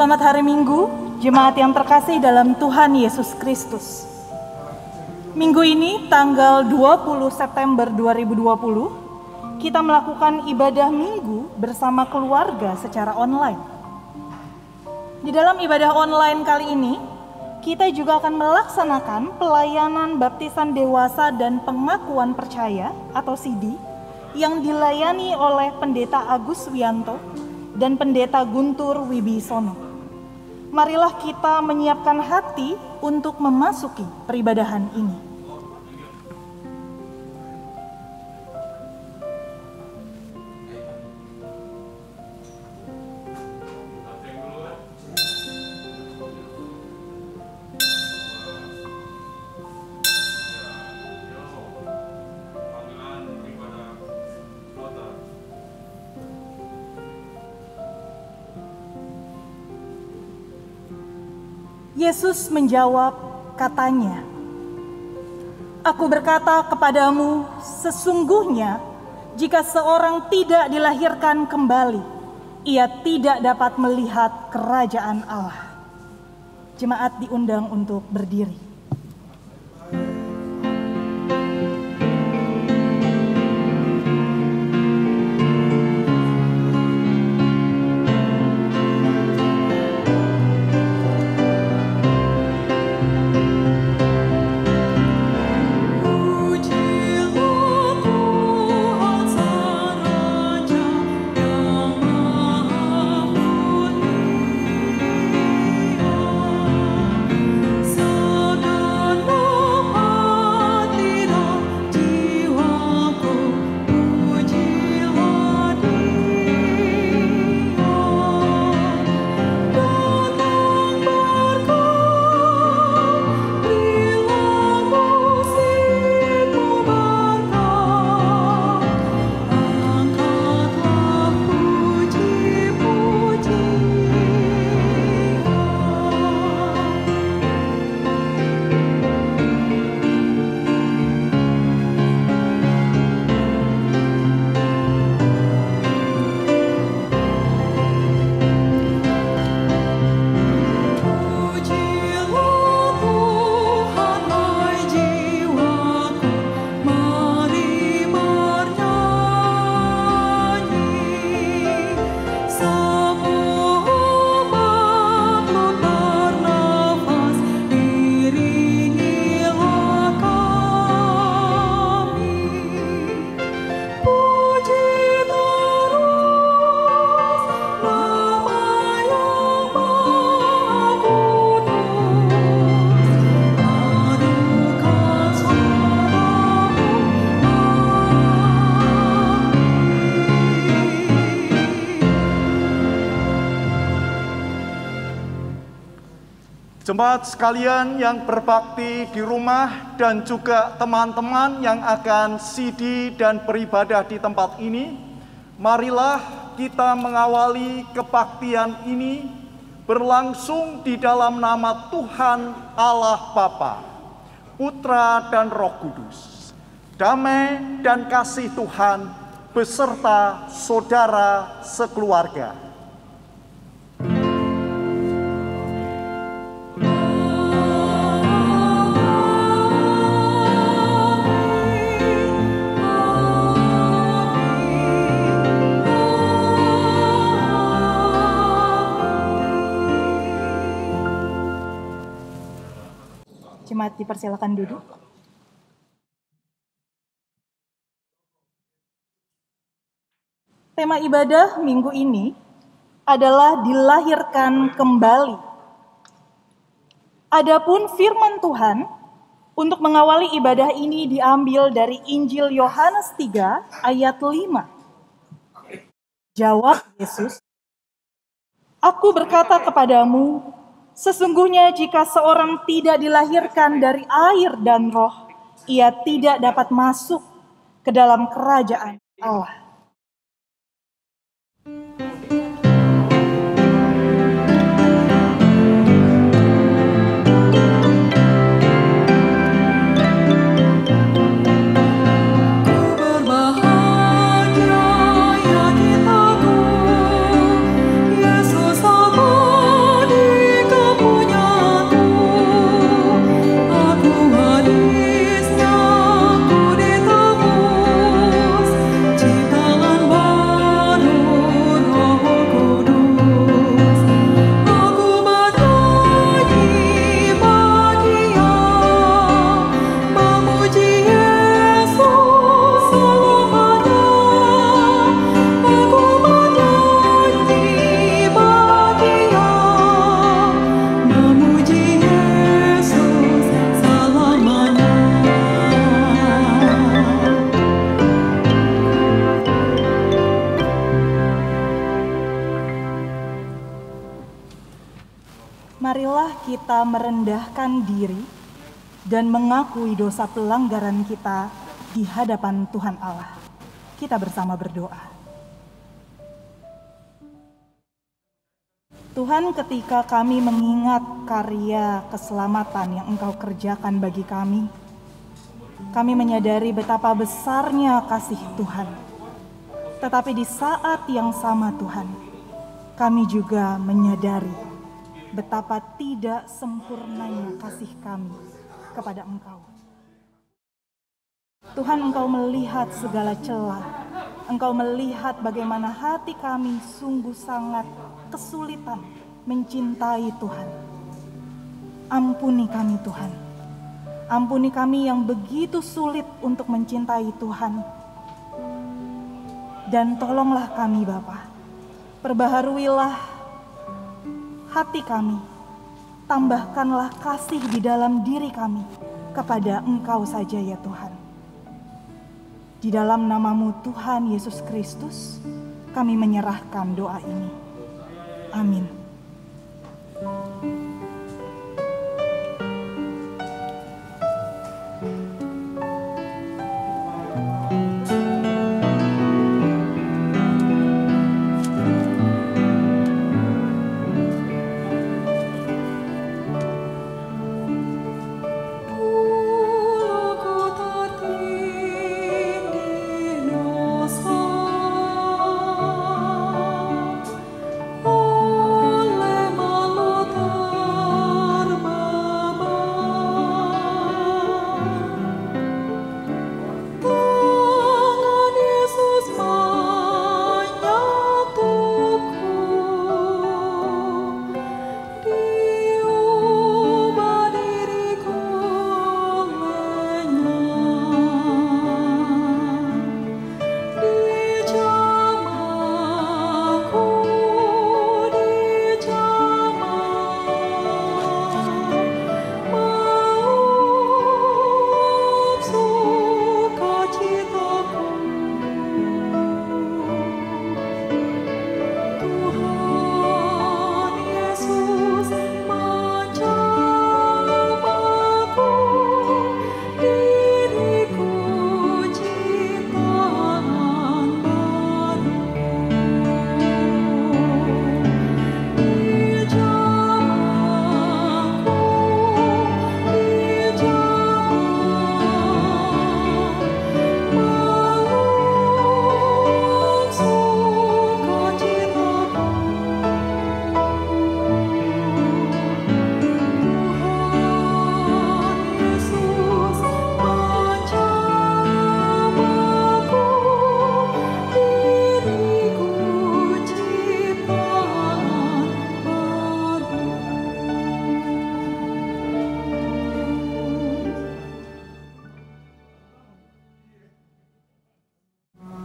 Selamat hari Minggu, jemaat yang terkasih dalam Tuhan Yesus Kristus. Minggu ini, tanggal 20 September 2020, kita melakukan ibadah Minggu bersama keluarga secara online. Di dalam ibadah online kali ini, kita juga akan melaksanakan pelayanan baptisan dewasa dan pengakuan percaya atau CD yang dilayani oleh Pendeta Agus Wianto dan Pendeta Guntur Wibisono. Marilah kita menyiapkan hati untuk memasuki peribadahan ini. Yesus menjawab, katanya, "Aku berkata kepadamu, sesungguhnya jika seorang tidak dilahirkan kembali, ia tidak dapat melihat kerajaan Allah." Jemaat diundang untuk berdiri. Jemaat sekalian yang berbakti di rumah dan juga teman-teman yang akan CD dan beribadah di tempat ini, marilah kita mengawali kebaktian ini berlangsung di dalam nama Tuhan Allah Bapa, Putra dan Roh Kudus. Damai dan kasih Tuhan beserta saudara sekeluarga. Jemaat dipersilakan duduk. Tema ibadah minggu ini adalah dilahirkan kembali. Adapun firman Tuhan untuk mengawali ibadah ini diambil dari Injil Yohanes 3 ayat 5. Jawab Yesus, "Aku berkata kepadamu, sesungguhnya jika seorang tidak dilahirkan dari air dan roh, ia tidak dapat masuk ke dalam kerajaan Allah." Yesus aku kita merendahkan diri dan mengakui dosa pelanggaran kita di hadapan Tuhan Allah. Kita bersama berdoa. Tuhan, ketika kami mengingat karya keselamatan yang Engkau kerjakan bagi kami menyadari betapa besarnya kasih Tuhan. Tetapi di saat yang sama Tuhan, kami juga menyadari betapa tidak sempurnanya kasih kami kepada Engkau. Tuhan, Engkau melihat segala celah. Engkau melihat bagaimana hati kami sungguh sangat kesulitan mencintai Tuhan. Ampuni kami Tuhan. Ampuni kami yang begitu sulit untuk mencintai Tuhan. Dan tolonglah kami Bapa. Perbaharuilah hati kami. Tambahkanlah kasih di dalam diri kami kepada Engkau saja ya Tuhan. Di dalam nama-Mu Tuhan Yesus Kristus, kami menyerahkan doa ini. Amin.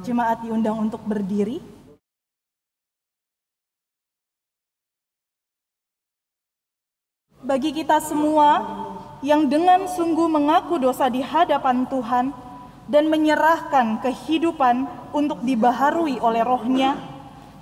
Jemaat diundang untuk berdiri. Bagi kita semua yang dengan sungguh mengaku dosa di hadapan Tuhan dan menyerahkan kehidupan untuk dibaharui oleh Roh-Nya,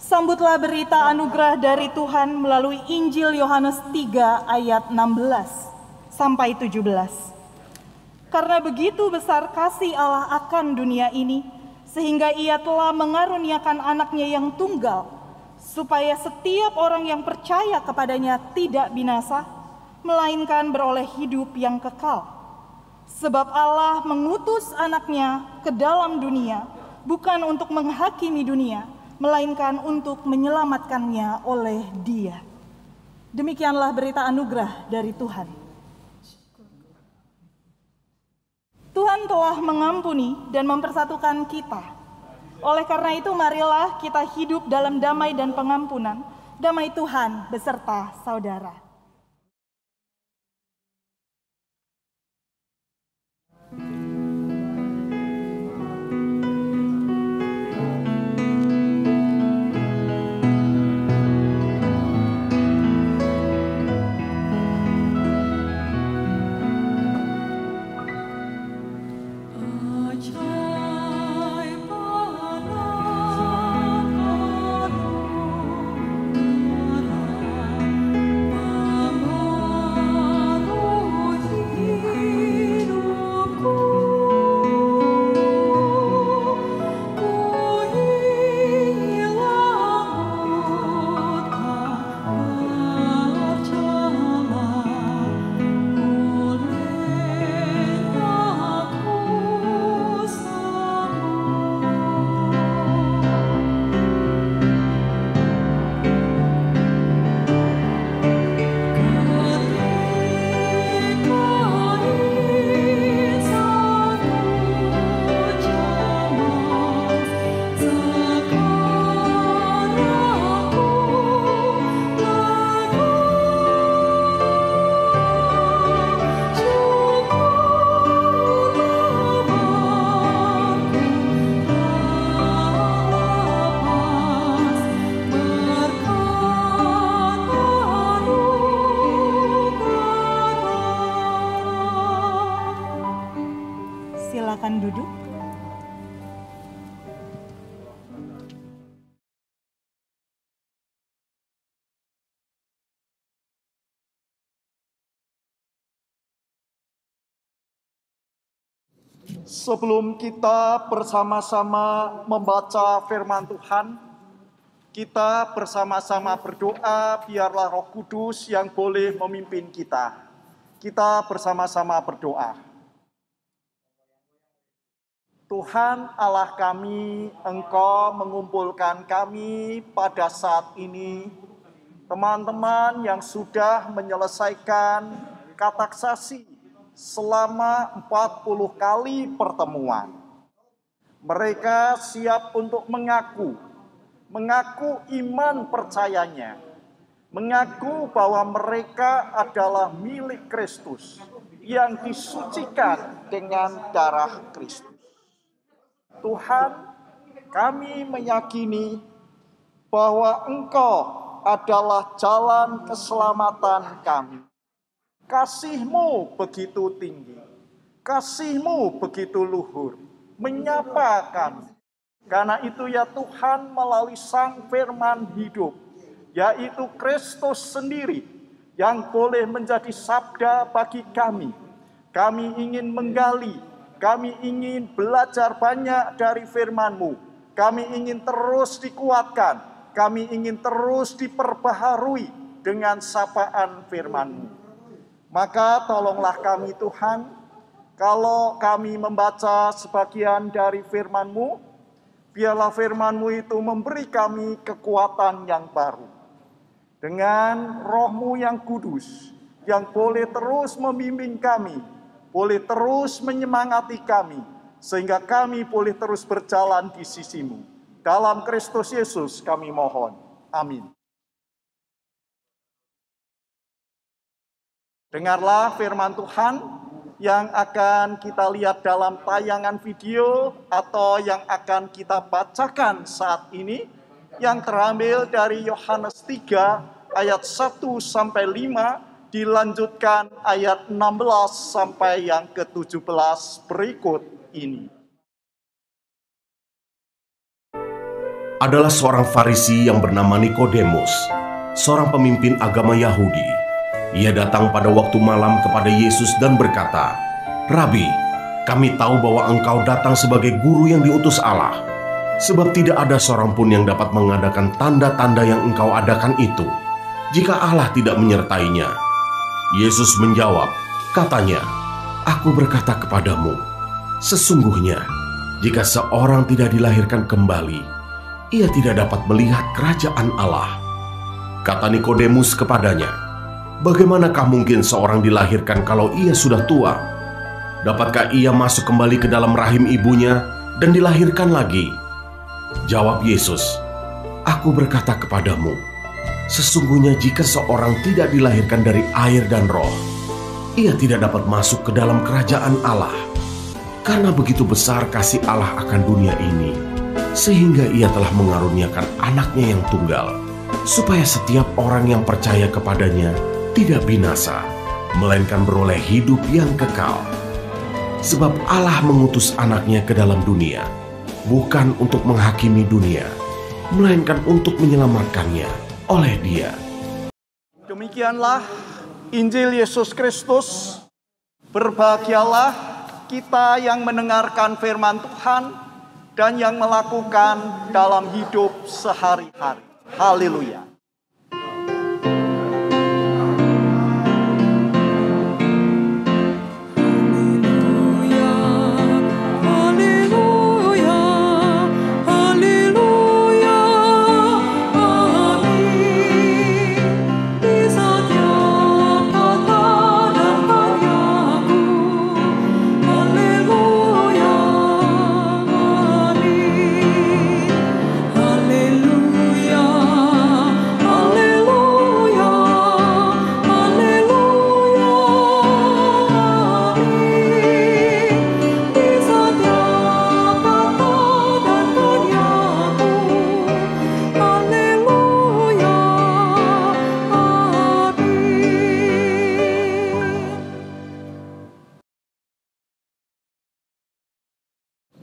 sambutlah berita anugerah dari Tuhan melalui Injil Yohanes 3 ayat 16 sampai 17. Karena begitu besar kasih Allah akan dunia ini, sehingga Ia telah mengaruniakan anaknya yang tunggal, supaya setiap orang yang percaya kepadanya tidak binasa, melainkan beroleh hidup yang kekal. Sebab Allah mengutus anaknya ke dalam dunia, bukan untuk menghakimi dunia, melainkan untuk menyelamatkannya oleh Dia. Demikianlah berita anugerah dari Tuhan. Tuhan telah mengampuni dan mempersatukan kita. Oleh karena itu, marilah kita hidup dalam damai dan pengampunan. Damai Tuhan beserta saudara. Bye. silakan duduk. Sebelum kita bersama-sama membaca firman Tuhan, kita bersama-sama berdoa biarlah Roh Kudus yang boleh memimpin kita. Kita bersama-sama berdoa. Tuhan Allah kami, Engkau mengumpulkan kami pada saat ini, teman-teman yang sudah menyelesaikan kateksasi selama 40 kali pertemuan. Mereka siap untuk mengaku iman percayanya, mengaku bahwa mereka adalah milik Kristus yang disucikan dengan darah Kristus. Tuhan, kami meyakini bahwa Engkau adalah jalan keselamatan kami. Kasih-Mu begitu tinggi, kasih-Mu begitu luhur, menyapa kami. Karena itu ya Tuhan, melalui Sang Firman hidup, yaitu Kristus sendiri, yang boleh menjadi sabda bagi kami. Kami ingin menggali, kami ingin belajar banyak dari firman-Mu. Kami ingin terus dikuatkan, kami ingin terus diperbaharui dengan sapaan firman-Mu. Maka tolonglah kami Tuhan, kalau kami membaca sebagian dari firman-Mu, biarlah firman-Mu itu memberi kami kekuatan yang baru. Dengan Roh-Mu yang kudus, yang boleh terus membimbing kami, boleh terus menyemangati kami, sehingga kami boleh terus berjalan di sisi-Mu. Dalam Kristus Yesus kami mohon. Amin. Dengarlah firman Tuhan yang akan kita lihat dalam tayangan video atau yang akan kita bacakan saat ini, yang terambil dari Yohanes 3 ayat 1-5, dilanjutkan ayat 16 sampai yang ke-17 berikut ini. Adalah seorang Farisi yang bernama Nikodemus, seorang pemimpin agama Yahudi. Ia datang pada waktu malam kepada Yesus dan berkata, "Rabi, kami tahu bahwa Engkau datang sebagai guru yang diutus Allah, sebab tidak ada seorang pun yang dapat mengadakan tanda-tanda yang Engkau adakan itu, jika Allah tidak menyertainya." Yesus menjawab, katanya, "Aku berkata kepadamu, sesungguhnya, jika seorang tidak dilahirkan kembali, ia tidak dapat melihat kerajaan Allah." Kata Nikodemus kepadanya, "Bagaimanakah mungkin seorang dilahirkan kalau ia sudah tua? Dapatkah ia masuk kembali ke dalam rahim ibunya dan dilahirkan lagi?" Jawab Yesus, "Aku berkata kepadamu, sesungguhnya jika seorang tidak dilahirkan dari air dan roh, ia tidak dapat masuk ke dalam kerajaan Allah. Karena begitu besar kasih Allah akan dunia ini, sehingga ia telah mengaruniakan anaknya yang tunggal, supaya setiap orang yang percaya kepadanya tidak binasa, melainkan beroleh hidup yang kekal. Sebab Allah mengutus anaknya ke dalam dunia, bukan untuk menghakimi dunia, melainkan untuk menyelamatkannya oleh Dia." Demikianlah Injil Yesus Kristus. Berbahagialah kita yang mendengarkan firman Tuhan dan yang melakukan dalam hidup sehari-hari. Haleluya.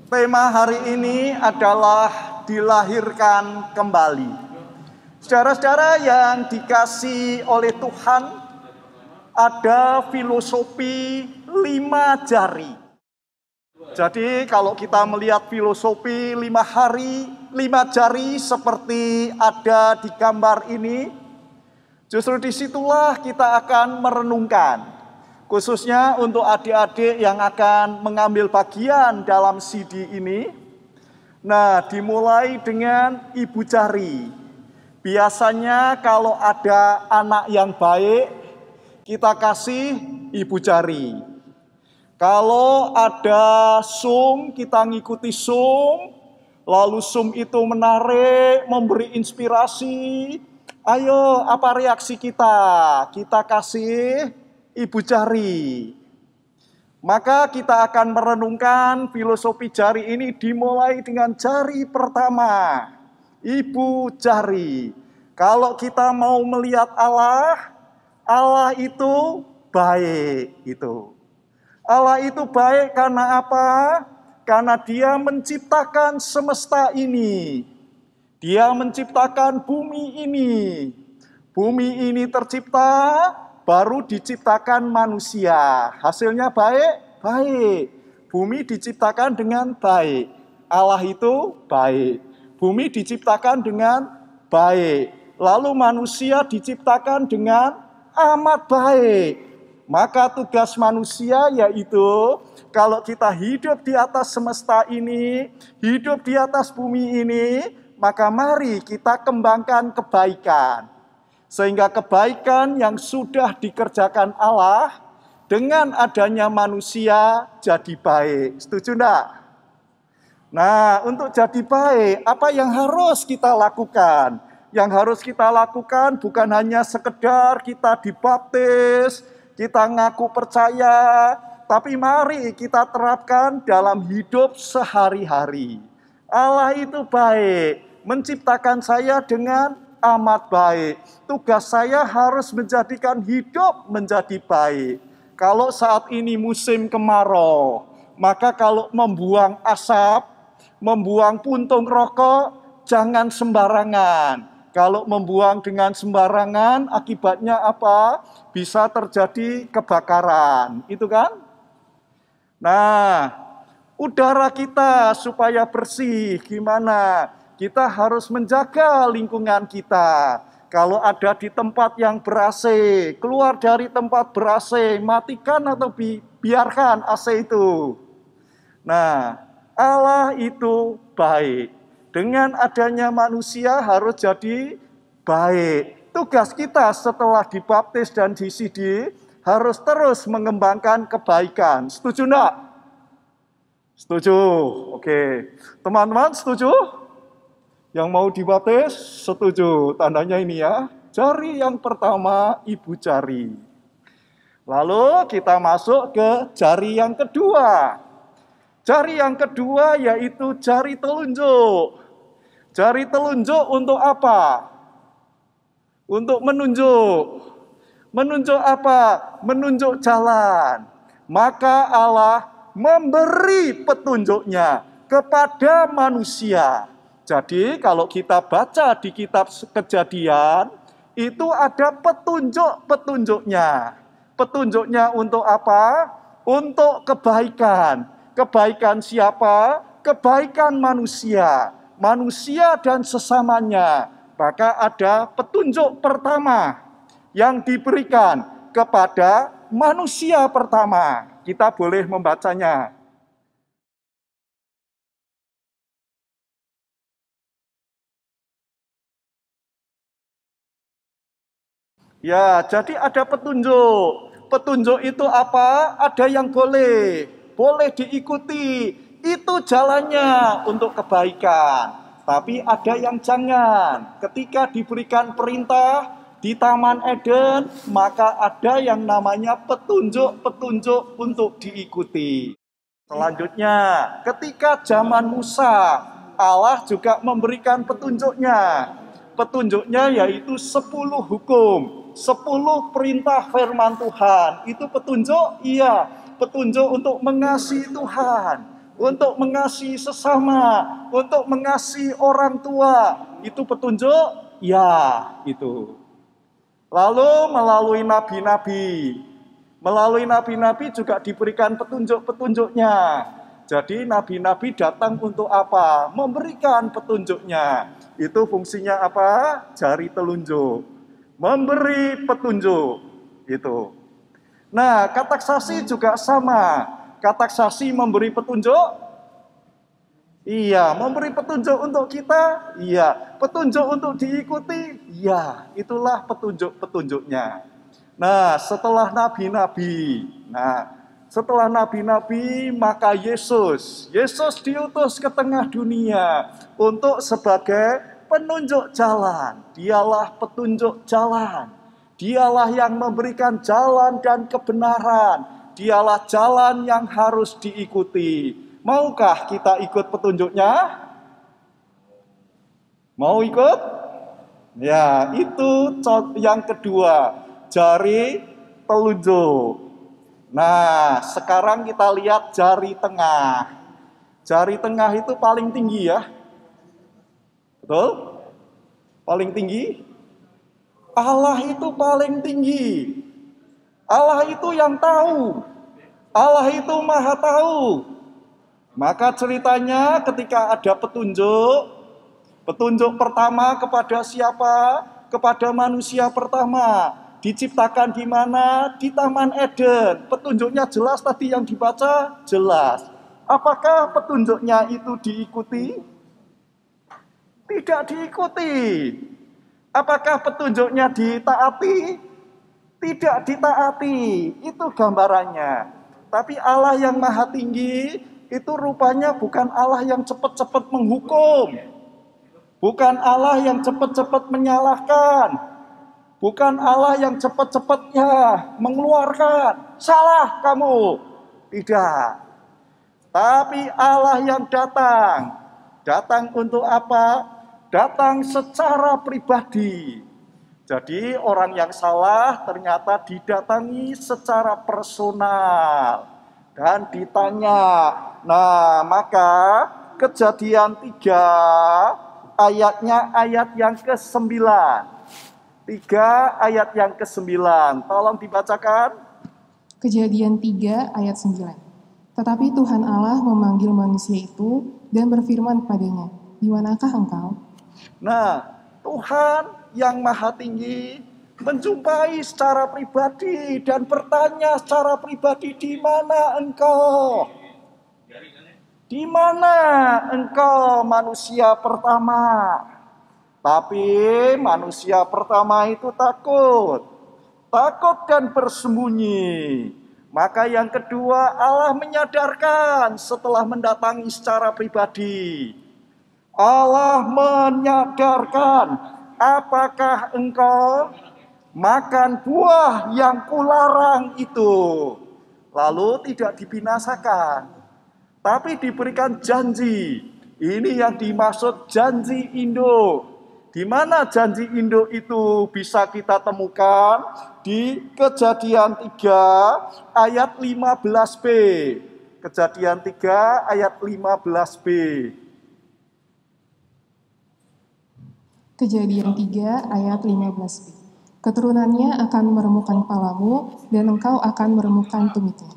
Tema hari ini adalah dilahirkan kembali. Saudara-saudara yang dikasihi oleh Tuhan, ada filosofi 5 jari. Jadi kalau kita melihat filosofi 5 hari, 5 jari seperti ada di gambar ini, justru disitulah kita akan merenungkan. Khususnya untuk adik-adik yang akan mengambil bagian dalam CD ini. Nah, dimulai dengan ibu jari. Biasanya kalau ada anak yang baik, kita kasih ibu jari. Kalau ada sum, kita ngikuti sum. Lalu sum itu menarik, memberi inspirasi. Ayo, apa reaksi kita? Kita kasih ibu jari. Maka kita akan merenungkan filosofi jari ini dimulai dengan jari pertama, ibu jari. Kalau kita mau melihat Allah, Allah itu baik itu. Allah itu baik karena apa? Karena Dia menciptakan semesta ini. Dia menciptakan bumi ini. Bumi ini tercipta, baru diciptakan manusia. Hasilnya baik? Baik. Bumi diciptakan dengan baik. Allah itu baik. Bumi diciptakan dengan baik. Lalu manusia diciptakan dengan amat baik. Maka tugas manusia yaitu, kalau kita hidup di atas semesta ini, hidup di atas bumi ini, maka mari kita kembangkan kebaikan. Sehingga kebaikan yang sudah dikerjakan Allah dengan adanya manusia jadi baik. Setuju enggak? Nah, untuk jadi baik, apa yang harus kita lakukan? Yang harus kita lakukan bukan hanya sekedar kita dibaptis, kita ngaku percaya, tapi mari kita terapkan dalam hidup sehari-hari. Allah itu baik, menciptakan saya dengan amat baik. Tugas saya harus menjadikan hidup menjadi baik. Kalau saat ini musim kemarau, maka kalau membuang asap, membuang puntung rokok, jangan sembarangan. Kalau membuang dengan sembarangan, akibatnya apa? Bisa terjadi kebakaran. Itu kan? Nah, udara kita supaya bersih, gimana? Kita harus menjaga lingkungan kita. Kalau ada di tempat yang ber-AC, keluar dari tempat ber-AC, matikan atau biarkan AC itu. Nah, Allah itu baik. Dengan adanya manusia harus jadi baik. Tugas kita setelah dibaptis dan disidi harus terus mengembangkan kebaikan. Setuju enggak? Setuju. Oke. Teman-teman setuju? Yang mau dibaptis, setuju. Tandanya ini ya. Jari yang pertama, ibu jari. Lalu kita masuk ke jari yang kedua. Jari yang kedua yaitu jari telunjuk. Jari telunjuk untuk apa? Untuk menunjuk. Menunjuk apa? Menunjuk jalan. Maka Allah memberi petunjuknya kepada manusia. Jadi kalau kita baca di kitab Kejadian, itu ada petunjuk-petunjuknya. Petunjuknya untuk apa? Untuk kebaikan. Kebaikan siapa? Kebaikan manusia. Manusia dan sesamanya. Maka ada petunjuk pertama yang diberikan kepada manusia pertama. Kita boleh membacanya. Ya, jadi ada petunjuk. Petunjuk itu apa? Ada yang boleh diikuti. Itu jalannya untuk kebaikan. Tapi ada yang jangan. Ketika diberikan perintah di Taman Eden, maka ada yang namanya petunjuk-petunjuk untuk diikuti. Selanjutnya, ketika zaman Musa, Allah juga memberikan petunjuknya. Petunjuknya yaitu 10 hukum, 10 perintah firman Tuhan. Itu petunjuk? Iya, petunjuk untuk mengasihi Tuhan, untuk mengasihi sesama, untuk mengasihi orang tua. Itu petunjuk? Ya, itu. Lalu melalui nabi-nabi juga diberikan petunjuk-petunjuknya. Jadi nabi-nabi datang untuk apa? Memberikan petunjuknya. Itu fungsinya apa? Jari telunjuk. Memberi petunjuk. Itu. Nah, katak sasi juga sama. Katak sasi memberi petunjuk? Iya. Memberi petunjuk untuk kita? Iya. Petunjuk untuk diikuti? Iya. Itulah petunjuk-petunjuknya. Nah, setelah nabi-nabi. Setelah nabi-nabi, maka Yesus diutus ke tengah dunia untuk sebagai penunjuk jalan. Dialah petunjuk jalan. Dialah yang memberikan jalan dan kebenaran. Dialah jalan yang harus diikuti. Maukah kita ikut petunjuknya? Mau ikut? Ya, itu yang kedua, jari telunjuk. Nah, sekarang kita lihat jari tengah. Jari tengah itu paling tinggi ya. Betul? Paling tinggi? Allah itu paling tinggi. Allah itu yang tahu. Allah itu maha tahu. Maka ceritanya ketika ada petunjuk pertama kepada siapa? Kepada manusia pertama. Diciptakan di mana? Di Taman Eden. Petunjuknya jelas tadi yang dibaca? Jelas. Apakah petunjuknya itu diikuti? Tidak diikuti. Apakah petunjuknya ditaati? Tidak ditaati. Itu gambarannya. Tapi Allah yang maha tinggi itu rupanya bukan Allah yang cepat-cepat menghukum. Bukan Allah yang cepat-cepat menyalahkan. Bukan Allah yang cepat-cepat mengeluarkan. Salah kamu. Tidak. Tapi Allah yang datang. Datang untuk apa? Datang secara pribadi. Jadi orang yang salah ternyata didatangi secara personal. Dan ditanya. Nah, maka Kejadian 3 ayatnya ayat yang ke-9. 3 ayat yang ke-9. Tolong dibacakan. Kejadian 3 ayat 9. Tetapi Tuhan Allah memanggil manusia itu dan berfirman kepadanya, "Di manakah engkau?" Nah, Tuhan yang maha tinggi menjumpai secara pribadi dan bertanya secara pribadi, "Di mana engkau? Di mana engkau manusia pertama?" Tapi manusia pertama itu takut dan bersembunyi. Maka yang kedua, Allah menyadarkan setelah mendatangi secara pribadi. Allah menyadarkan, "Apakah engkau makan buah yang kularang itu?" Lalu tidak dibinasakan, tapi diberikan janji. Ini yang dimaksud janji induk. Di mana janji induk itu bisa kita temukan? Di Kejadian 3 ayat 15b. Kejadian 3 ayat 15b. Kejadian 3 ayat 15b. Keturunannya akan meremukkan kepalamu dan engkau akan meremukkan tumitnya.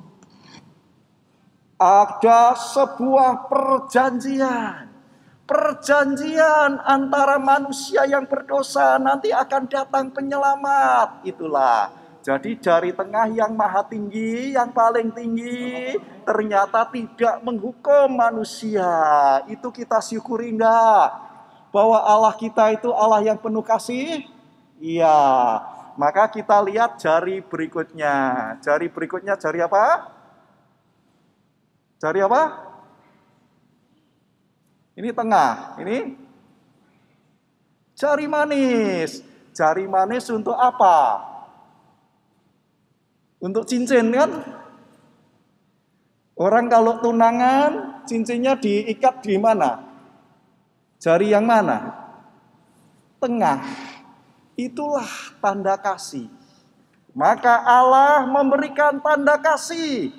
Ada sebuah perjanjian antara manusia yang berdosa, nanti akan datang penyelamat. Itulah. Jadi jari tengah yang maha tinggi, yang paling tinggi, ternyata tidak menghukum manusia. Itu kita syukuri enggak? Bahwa Allah kita itu Allah yang penuh kasih? Iya. Maka kita lihat jari berikutnya. Jari berikutnya jari apa? Jari apa? Ini tengah, ini jari manis. Jari manis untuk apa? Untuk cincin kan? Orang kalau tunangan, cincinnya diikat di mana? Jari yang mana? Tengah. Itulah tanda kasih. Maka Allah memberikan tanda kasih.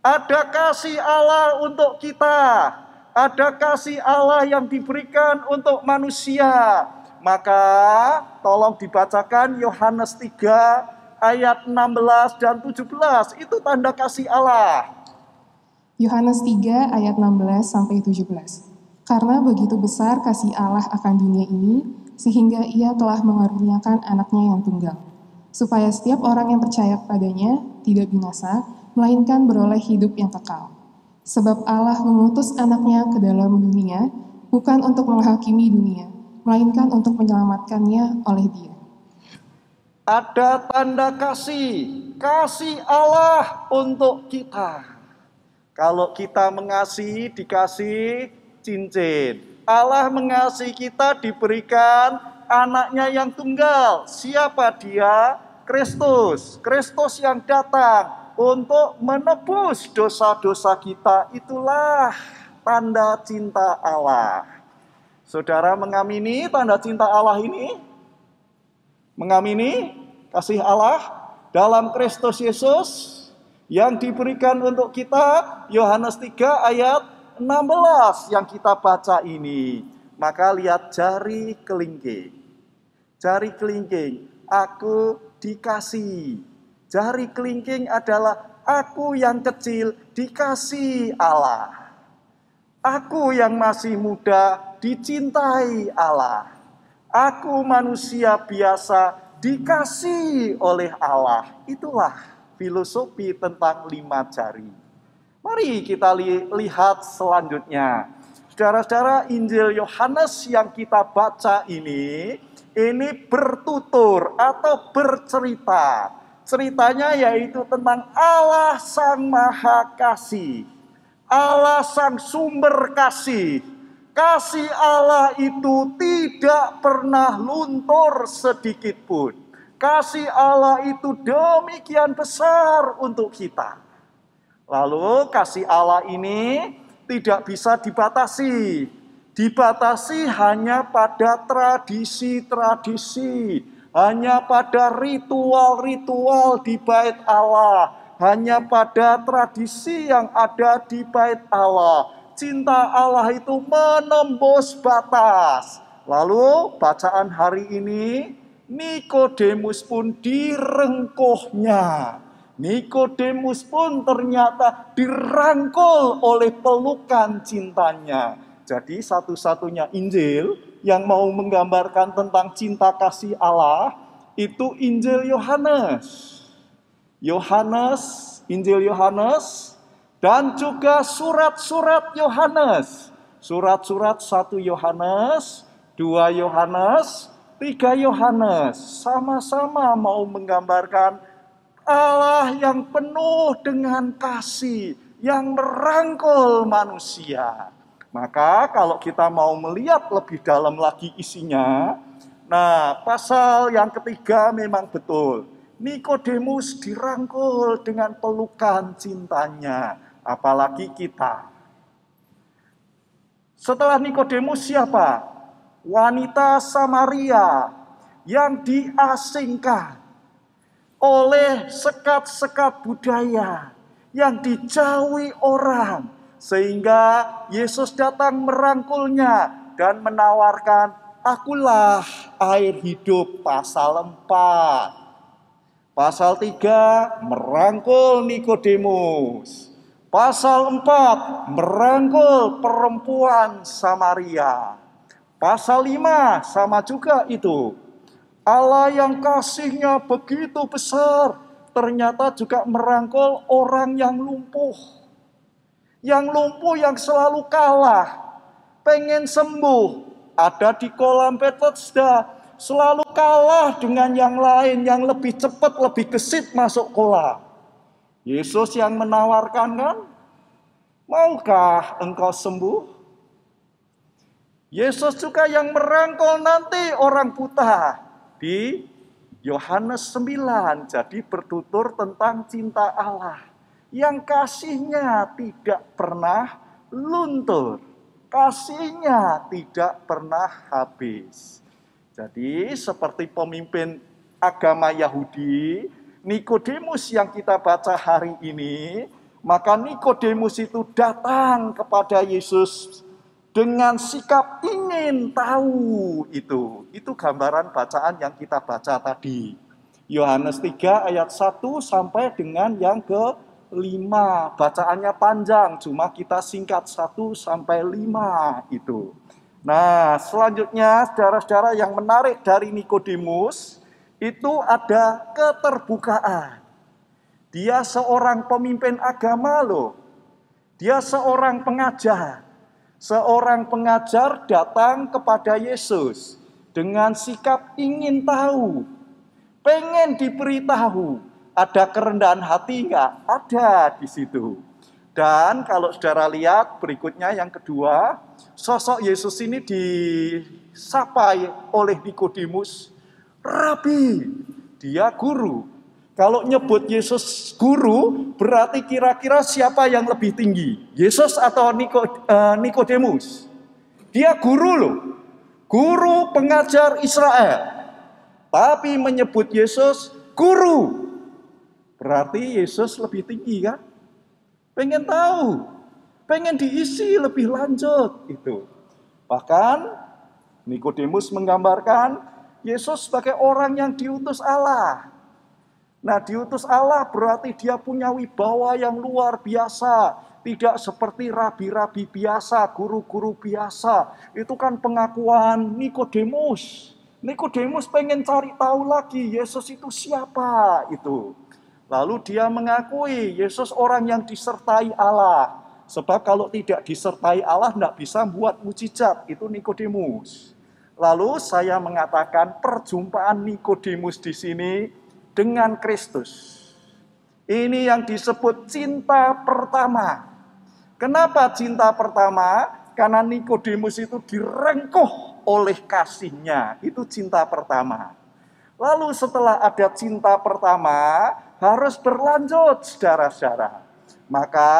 Ada kasih Allah untuk kita. Ada kasih Allah yang diberikan untuk manusia. Maka tolong dibacakan Yohanes 3 ayat 16 dan 17. Itu tanda kasih Allah. Yohanes 3 ayat 16 sampai 17. Karena begitu besar kasih Allah akan dunia ini, sehingga ia telah mengaruniakan anaknya yang tunggal, supaya setiap orang yang percaya kepadanya tidak binasa, melainkan beroleh hidup yang kekal. Sebab Allah mengutus anaknya ke dalam dunia, bukan untuk menghakimi dunia, melainkan untuk menyelamatkannya oleh Dia. Ada tanda kasih Allah untuk kita. Kalau kita mengasihi, dikasih cincin. Allah mengasihi kita, diberikan anaknya yang tunggal. Siapa dia? Kristus. Kristus yang datang untuk menebus dosa-dosa kita. Itulah tanda cinta Allah. Saudara mengamini tanda cinta Allah ini? Mengamini kasih Allah dalam Kristus Yesus yang diberikan untuk kita? Yohanes 3 ayat 16 yang kita baca ini. Maka lihat jari kelingking. Jari kelingking, aku dikasih. Jari kelingking adalah aku yang kecil dikasih Allah. Aku yang masih muda dicintai Allah. Aku manusia biasa dikasih oleh Allah. Itulah filosofi tentang 5 jari. Mari kita lihat selanjutnya. Saudara-saudara, Injil Yohanes yang kita baca ini bertutur atau bercerita. Ceritanya yaitu tentang Allah Sang Maha Kasih. Allah Sang Sumber Kasih. Kasih Allah itu tidak pernah luntur sedikit pun. Kasih Allah itu demikian besar untuk kita. Lalu kasih Allah ini tidak bisa dibatasi. Dibatasi hanya pada tradisi-tradisi, hanya pada ritual-ritual di bait Allah, hanya pada tradisi yang ada di bait Allah. Cinta Allah itu menembus batas. Lalu bacaan hari ini, Nikodemus pun direngkuhnya. Nikodemus pun ternyata dirangkul oleh pelukan cintanya. Jadi satu-satunya Injil yang mau menggambarkan tentang cinta kasih Allah itu Injil Yohanes. Injil Yohanes dan juga surat-surat Yohanes. Surat-surat 1 Yohanes, 2 Yohanes, 3 Yohanes. Sama-sama mau menggambarkan Allah yang penuh dengan kasih, yang merangkul manusia. Maka kalau kita mau melihat lebih dalam lagi isinya, nah pasal yang ketiga memang betul. Nikodemus dirangkul dengan pelukan cintanya, apalagi kita. Setelah Nikodemus siapa? Wanita Samaria yang diasingkan oleh sekat-sekat budaya, yang dijauhi orang. Sehingga Yesus datang merangkulnya dan menawarkan, akulah air hidup, pasal 4. Pasal 3 merangkul Nikodemus. Pasal 4 merangkul perempuan Samaria. Pasal 5 sama juga itu. Allah yang kasihnya begitu besar ternyata juga merangkul orang yang lumpuh. Yang lumpuh yang selalu kalah, pengen sembuh, ada di kolam Bethesda, selalu kalah dengan yang lain yang lebih cepat, lebih gesit masuk kolam. Yesus yang menawarkan kan, maukah engkau sembuh? Yesus juga yang merangkul nanti orang buta di Yohanes 9, jadi bertutur tentang cinta Allah. Yang kasihnya tidak pernah luntur. Kasihnya tidak pernah habis. Jadi seperti pemimpin agama Yahudi, Nikodemus yang kita baca hari ini Maka Nikodemus itu datang kepada Yesus dengan sikap ingin tahu itu. Itu gambaran bacaan yang kita baca tadi. Yohanes 3 ayat 1 sampai dengan yang ke-5. Bacaannya panjang, cuma kita singkat 1 sampai 5 itu. Nah, selanjutnya saudara-saudara yang menarik dari Nikodemus itu ada keterbukaan. Dia seorang pemimpin agama loh. Dia seorang pengajar. Seorang pengajar datang kepada Yesus dengan sikap ingin tahu. Pengen diberitahu. Ada kerendahan hati enggak? Ada di situ. Dan kalau saudara lihat berikutnya yang kedua, sosok Yesus ini disapa oleh Nikodemus, Rabi, dia guru. Kalau nyebut Yesus guru, berarti kira-kira siapa yang lebih tinggi? Yesus atau Nikodemus? Dia guru loh. Guru pengajar Israel. Tapi menyebut Yesus guru. Berarti Yesus lebih tinggi kan? Pengen tahu. Pengen diisi lebih lanjut. Itu. Bahkan Nikodemus menggambarkan Yesus sebagai orang yang diutus Allah. Nah, diutus Allah berarti dia punya wibawa yang luar biasa. Tidak seperti rabi-rabi biasa, guru-guru biasa. Itu kan pengakuan Nikodemus. Nikodemus pengen cari tahu lagi Yesus itu siapa itu. Lalu dia mengakui Yesus orang yang disertai Allah. Sebab kalau tidak disertai Allah tidak bisa buat mujizat. Itu Nikodemus. Lalu saya mengatakan perjumpaan Nikodemus di sini dengan Kristus. Ini yang disebut cinta pertama. Kenapa cinta pertama? Karena Nikodemus itu direngkuh oleh kasihnya. Itu cinta pertama. Lalu setelah ada cinta pertama, harus berlanjut, saudara-saudara. Maka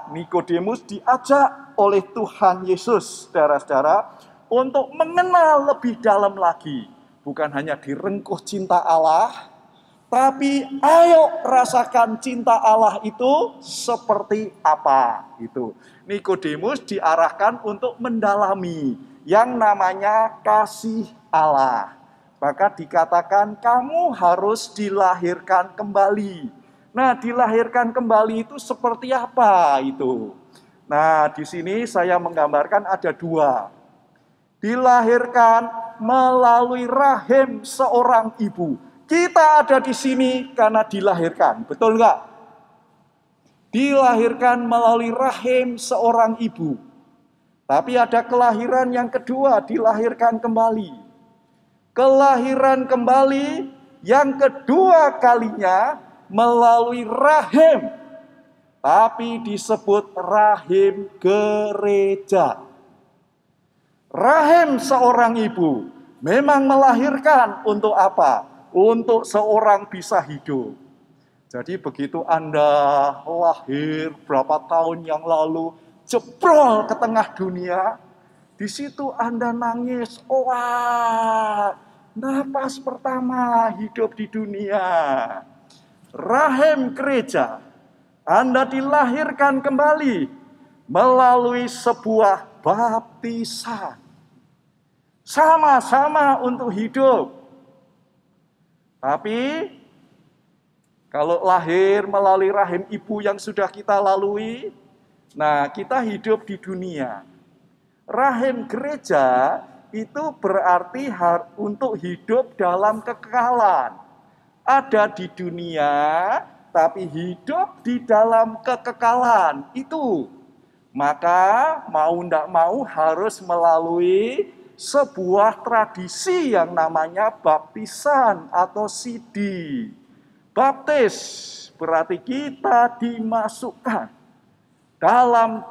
Nikodemus diajak oleh Tuhan Yesus, saudara-saudara, untuk mengenal lebih dalam lagi. Bukan hanya direngkuh cinta Allah, tapi ayo rasakan cinta Allah itu seperti apa. Itu Nikodemus diarahkan untuk mendalami yang namanya kasih Allah. Maka dikatakan kamu harus dilahirkan kembali. Nah, dilahirkan kembali itu seperti apa itu? Nah, di sini saya menggambarkan ada dua. Dilahirkan melalui rahim seorang ibu. Kita ada di sini karena dilahirkan, betul enggak? Dilahirkan melalui rahim seorang ibu. Tapi ada kelahiran yang kedua, dilahirkan kembali. Kelahiran kembali yang kedua kalinya melalui rahim. Tapi disebut rahim gereja. Rahim seorang ibu memang melahirkan untuk apa? Untuk seorang bisa hidup. Jadi begitu Anda lahir berapa tahun yang lalu, jebrol ke tengah dunia, di situ Anda nangis, wah, napas pertama hidup di dunia. Rahim gereja, Anda dilahirkan kembali melalui sebuah baptisan. Sama-sama untuk hidup. Tapi kalau lahir melalui rahim ibu yang sudah kita lalui, nah kita hidup di dunia. Rahim gereja itu berarti untuk hidup dalam kekekalan. Ada di dunia, tapi hidup di dalam kekekalan. Itu. Maka mau tidak mau harus melalui sebuah tradisi yang namanya baptisan atau sidi. Baptis berarti kita dimasukkan dalam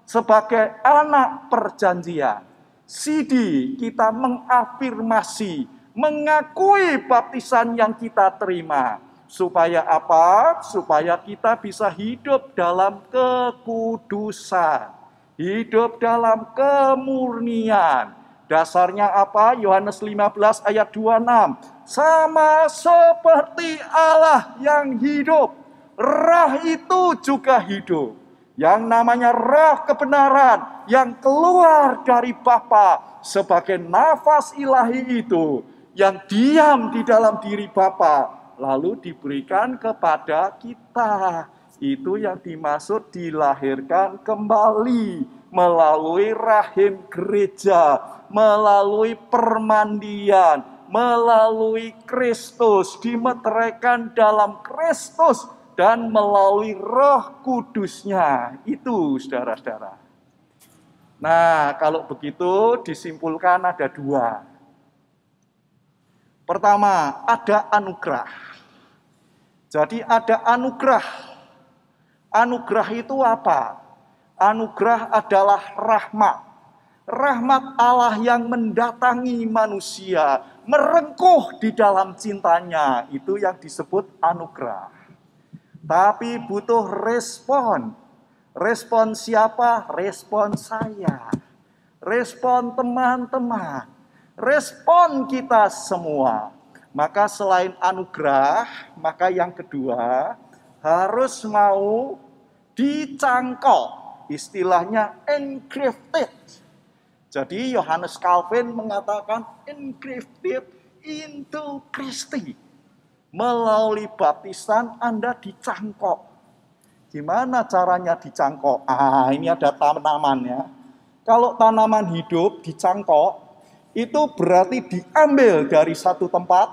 sebagai anak perjanjian. Sidi kita mengafirmasi, mengakui baptisan yang kita terima. Supaya apa? Supaya kita bisa hidup dalam kekudusan. Hidup dalam kemurnian. Dasarnya apa? Yohanes 15 ayat 26. Sama seperti Allah yang hidup. Roh itu juga hidup. Yang namanya roh kebenaran yang keluar dari Bapa sebagai nafas ilahi itu yang diam di dalam diri Bapa lalu diberikan kepada kita. Itu yang dimaksud dilahirkan kembali melalui rahim gereja, melalui permandian, melalui Kristus, dimeteraikan dalam Kristus, dan melalui Roh Kudusnya. Itu saudara-saudara. Nah, kalau begitu disimpulkan ada dua. Pertama, ada anugerah. Jadi ada anugerah. Anugerah itu apa? Anugerah adalah rahmat. Rahmat Allah yang mendatangi manusia, merengkuh di dalam cintanya. Itu yang disebut anugerah. Tapi butuh respon. Respon siapa? Respon saya. Respon teman-teman. Respon kita semua. Maka selain anugerah, maka yang kedua harus mau dicangkok. Istilahnya encrypted. Jadi Yohanes Calvin mengatakan encrypted into Christi. Melalui baptisan Anda dicangkok. Gimana caranya dicangkok? Ini ada tanamannya. Kalau tanaman hidup dicangkok, itu berarti diambil dari satu tempat,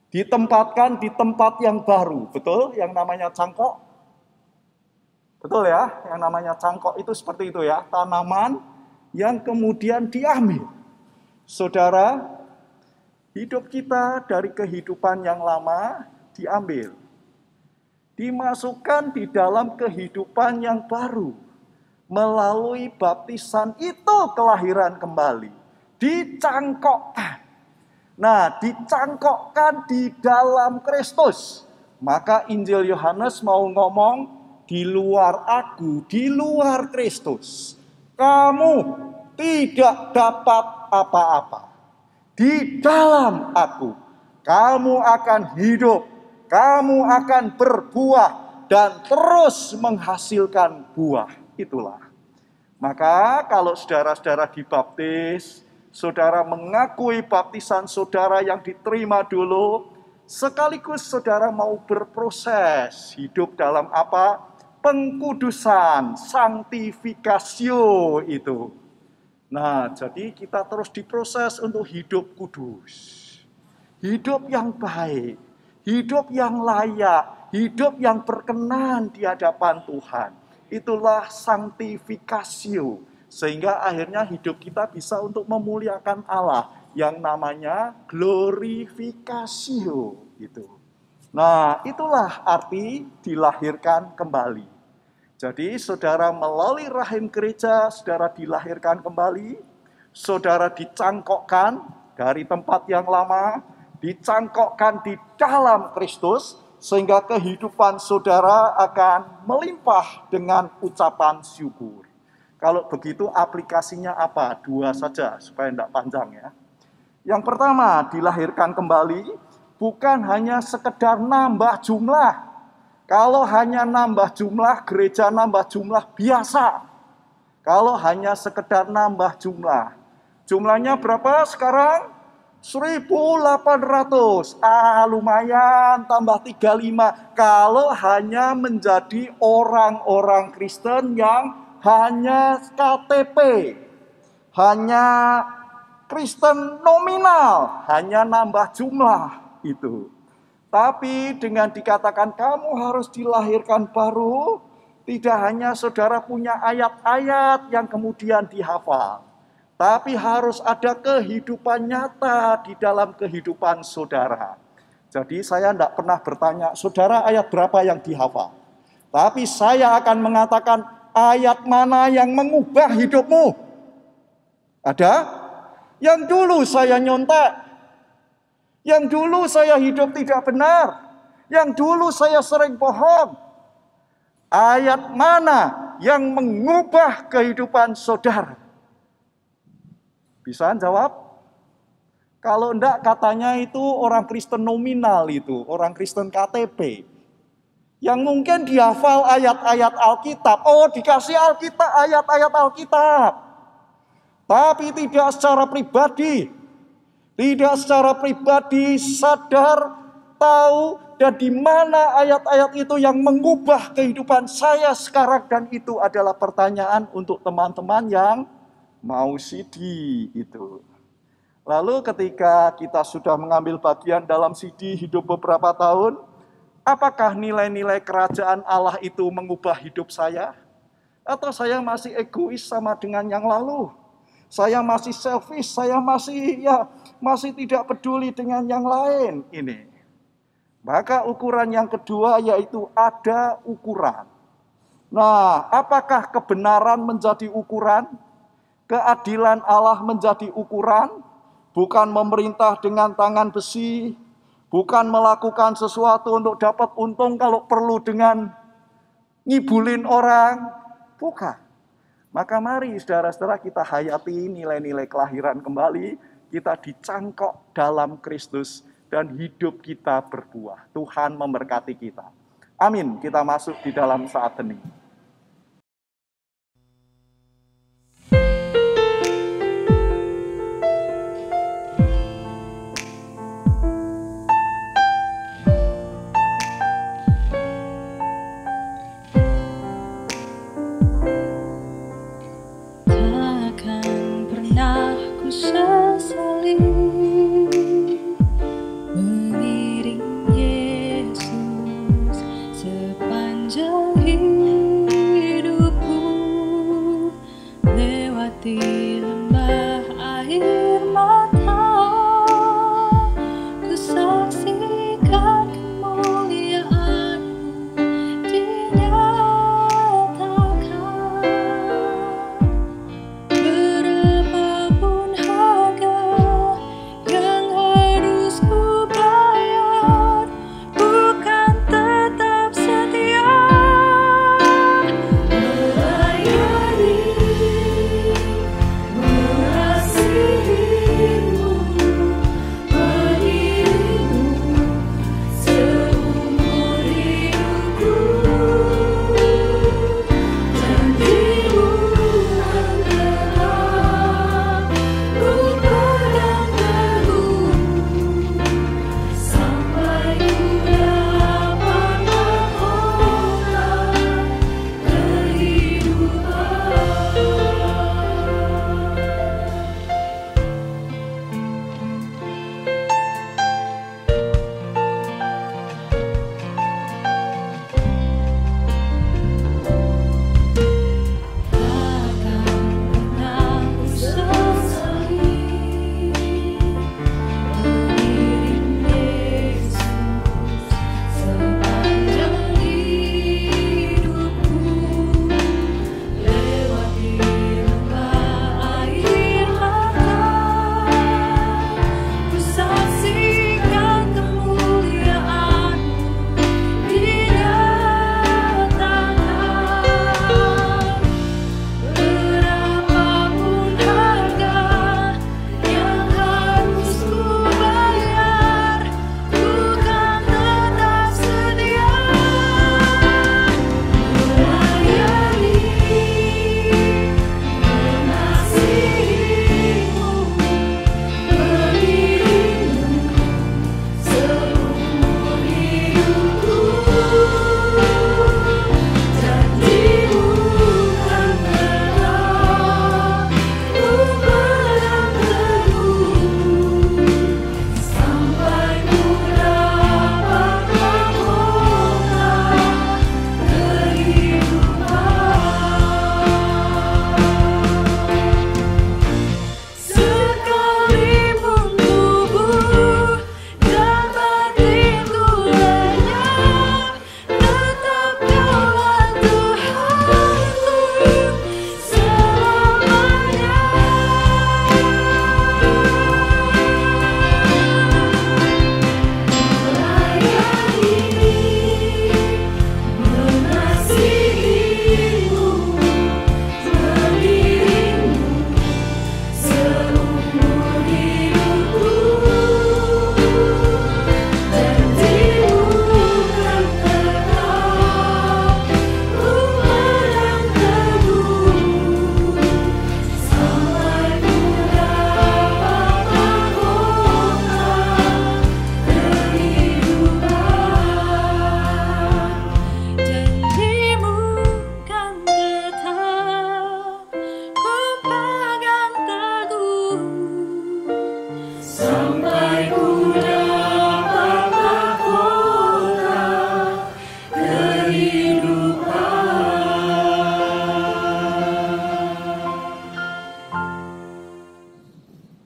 ditempatkan di tempat yang baru. Betul? Yang namanya cangkok? Betul ya? Yang namanya cangkok itu seperti itu ya. Tanaman yang kemudian diambil. Saudara, hidup kita dari kehidupan yang lama diambil. Dimasukkan di dalam kehidupan yang baru. Melalui baptisan itu kelahiran kembali. Dicangkokkan. Nah, dicangkokkan di dalam Kristus. Maka Injil Yohanes mau ngomong, di luar aku, di luar Kristus, kamu tidak dapat apa-apa. Di dalam aku, kamu akan hidup, kamu akan berbuah, dan terus menghasilkan buah. Itulah. Maka kalau saudara-saudara dibaptis, saudara mengakui baptisan saudara yang diterima dulu, sekaligus saudara mau berproses hidup dalam apa? Pengkudusan, sanctificatio itu. Nah, jadi kita terus diproses untuk hidup kudus. Hidup yang baik, hidup yang layak, hidup yang berkenan di hadapan Tuhan. Itulah sanctificatio. Sehingga akhirnya hidup kita bisa untuk memuliakan Allah yang namanya glorificatio gitu. Nah, itulah arti dilahirkan kembali. Jadi saudara melalui rahim gereja, saudara dilahirkan kembali, saudara dicangkokkan dari tempat yang lama, dicangkokkan di dalam Kristus, sehingga kehidupan saudara akan melimpah dengan ucapan syukur. Kalau begitu aplikasinya apa? Dua saja supaya tidak panjang ya. Yang pertama, dilahirkan kembali bukan hanya sekedar nambah jumlah. Kalau hanya nambah jumlah, gereja nambah jumlah biasa. Kalau hanya sekedar nambah jumlah. Jumlahnya berapa sekarang? 1.800. Lumayan, tambah 35. Kalau hanya menjadi orang-orang Kristen yang hanya KTP. Hanya Kristen nominal. Hanya nambah jumlah itu. Tapi dengan dikatakan kamu harus dilahirkan baru, tidak hanya saudara punya ayat-ayat yang kemudian dihafal, tapi harus ada kehidupan nyata di dalam kehidupan saudara. Jadi saya tidak pernah bertanya, saudara ayat berapa yang dihafal? Tapi saya akan mengatakan ayat mana yang mengubah hidupmu? Ada? Yang dulu saya nyontek. Yang dulu saya hidup tidak benar. Yang dulu saya sering bohong. Ayat mana yang mengubah kehidupan saudara? Bisa jawab? Kalau enggak katanya itu orang Kristen nominal itu. Orang Kristen KTP. Yang mungkin dihafal ayat-ayat Alkitab. Oh, dikasih Alkitab, ayat-ayat Alkitab. Tapi tidak secara pribadi. Tidak secara pribadi sadar, tahu, dan di mana ayat-ayat itu yang mengubah kehidupan saya sekarang. Dan itu adalah pertanyaan untuk teman-teman yang mau CD itu. Lalu ketika kita sudah mengambil bagian dalam CD hidup beberapa tahun, apakah nilai-nilai kerajaan Allah itu mengubah hidup saya? Atau saya masih egois sama dengan yang lalu? Saya masih selfish, saya masih tidak peduli dengan yang lain ini. Maka ukuran yang kedua yaitu ada ukuran. Nah, apakah kebenaran menjadi ukuran? Keadilan Allah menjadi ukuran? Bukan memerintah dengan tangan besi, bukan melakukan sesuatu untuk dapat untung kalau perlu dengan ngibulin orang, bukan. Maka mari saudara-saudara kita hayati nilai-nilai kelahiran kembali, kita dicangkok dalam Kristus dan hidup kita berbuah. Tuhan memberkati kita. Amin. Kita masuk di dalam saat hening. Sesali mengiring Yesus sepanjang hidupku, lewati lembah air mata, ku saksikan kemuliaan-Mu dinyatakan. Berapapun hari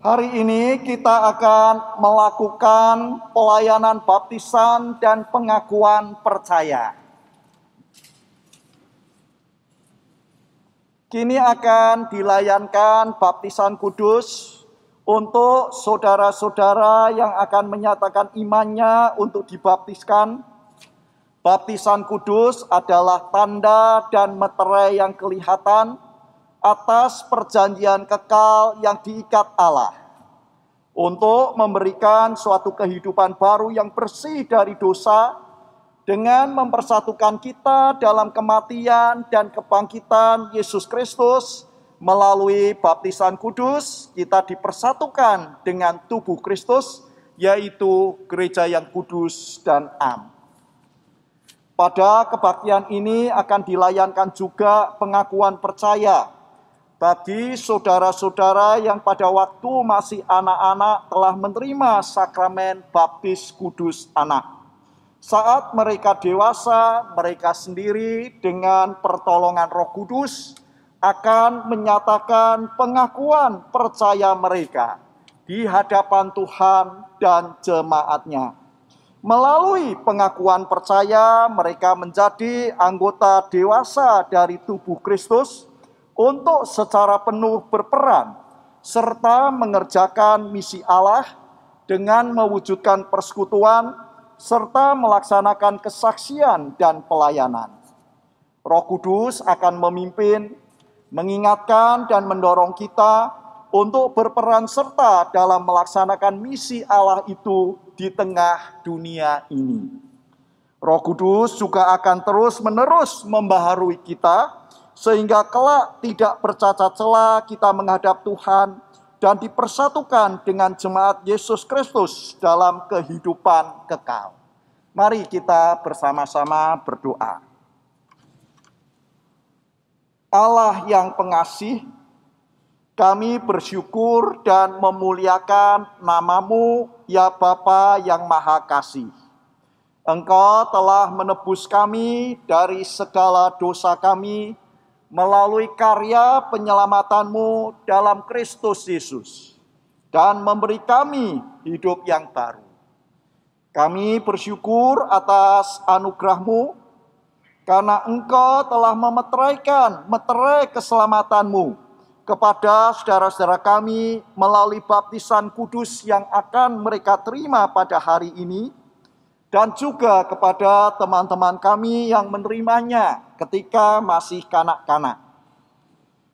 Hari ini kita akan melakukan pelayanan baptisan dan pengakuan percaya. Kini akan dilayankan baptisan kudus untuk saudara-saudara yang akan menyatakan imannya untuk dibaptiskan. Baptisan kudus adalah tanda dan meterai yang kelihatan atas perjanjian kekal yang diikat Allah untuk memberikan suatu kehidupan baru yang bersih dari dosa dengan mempersatukan kita dalam kematian dan kebangkitan Yesus Kristus. Melalui baptisan kudus kita dipersatukan dengan tubuh Kristus, yaitu gereja yang kudus dan am. Pada kebaktian ini akan dilayankan juga pengakuan percaya bagi saudara-saudara yang pada waktu masih anak-anak telah menerima sakramen baptis kudus anak. Saat mereka dewasa, mereka sendiri dengan pertolongan Roh Kudus akan menyatakan pengakuan percaya mereka di hadapan Tuhan dan jemaatnya. Melalui pengakuan percaya, mereka menjadi anggota dewasa dari tubuh Kristus untuk secara penuh berperan serta mengerjakan misi Allah dengan mewujudkan persekutuan serta melaksanakan kesaksian dan pelayanan. Roh Kudus akan memimpin, mengingatkan dan mendorong kita untuk berperan serta dalam melaksanakan misi Allah itu di tengah dunia ini. Roh Kudus juga akan terus-menerus membaharui kita sehingga kelak tidak bercacat celah kita menghadap Tuhan dan dipersatukan dengan jemaat Yesus Kristus dalam kehidupan kekal. Mari kita bersama-sama berdoa. Allah yang pengasih, kami bersyukur dan memuliakan nama-Mu, ya Bapa yang Maha Kasih. Engkau telah menebus kami dari segala dosa kami melalui karya penyelamatan-Mu dalam Kristus Yesus dan memberi kami hidup yang baru. Kami bersyukur atas anugerah-Mu karena Engkau telah memeteraikan meterai keselamatan-Mu kepada saudara-saudara kami melalui baptisan kudus yang akan mereka terima pada hari ini, dan juga kepada teman-teman kami yang menerimanya ketika masih kanak-kanak.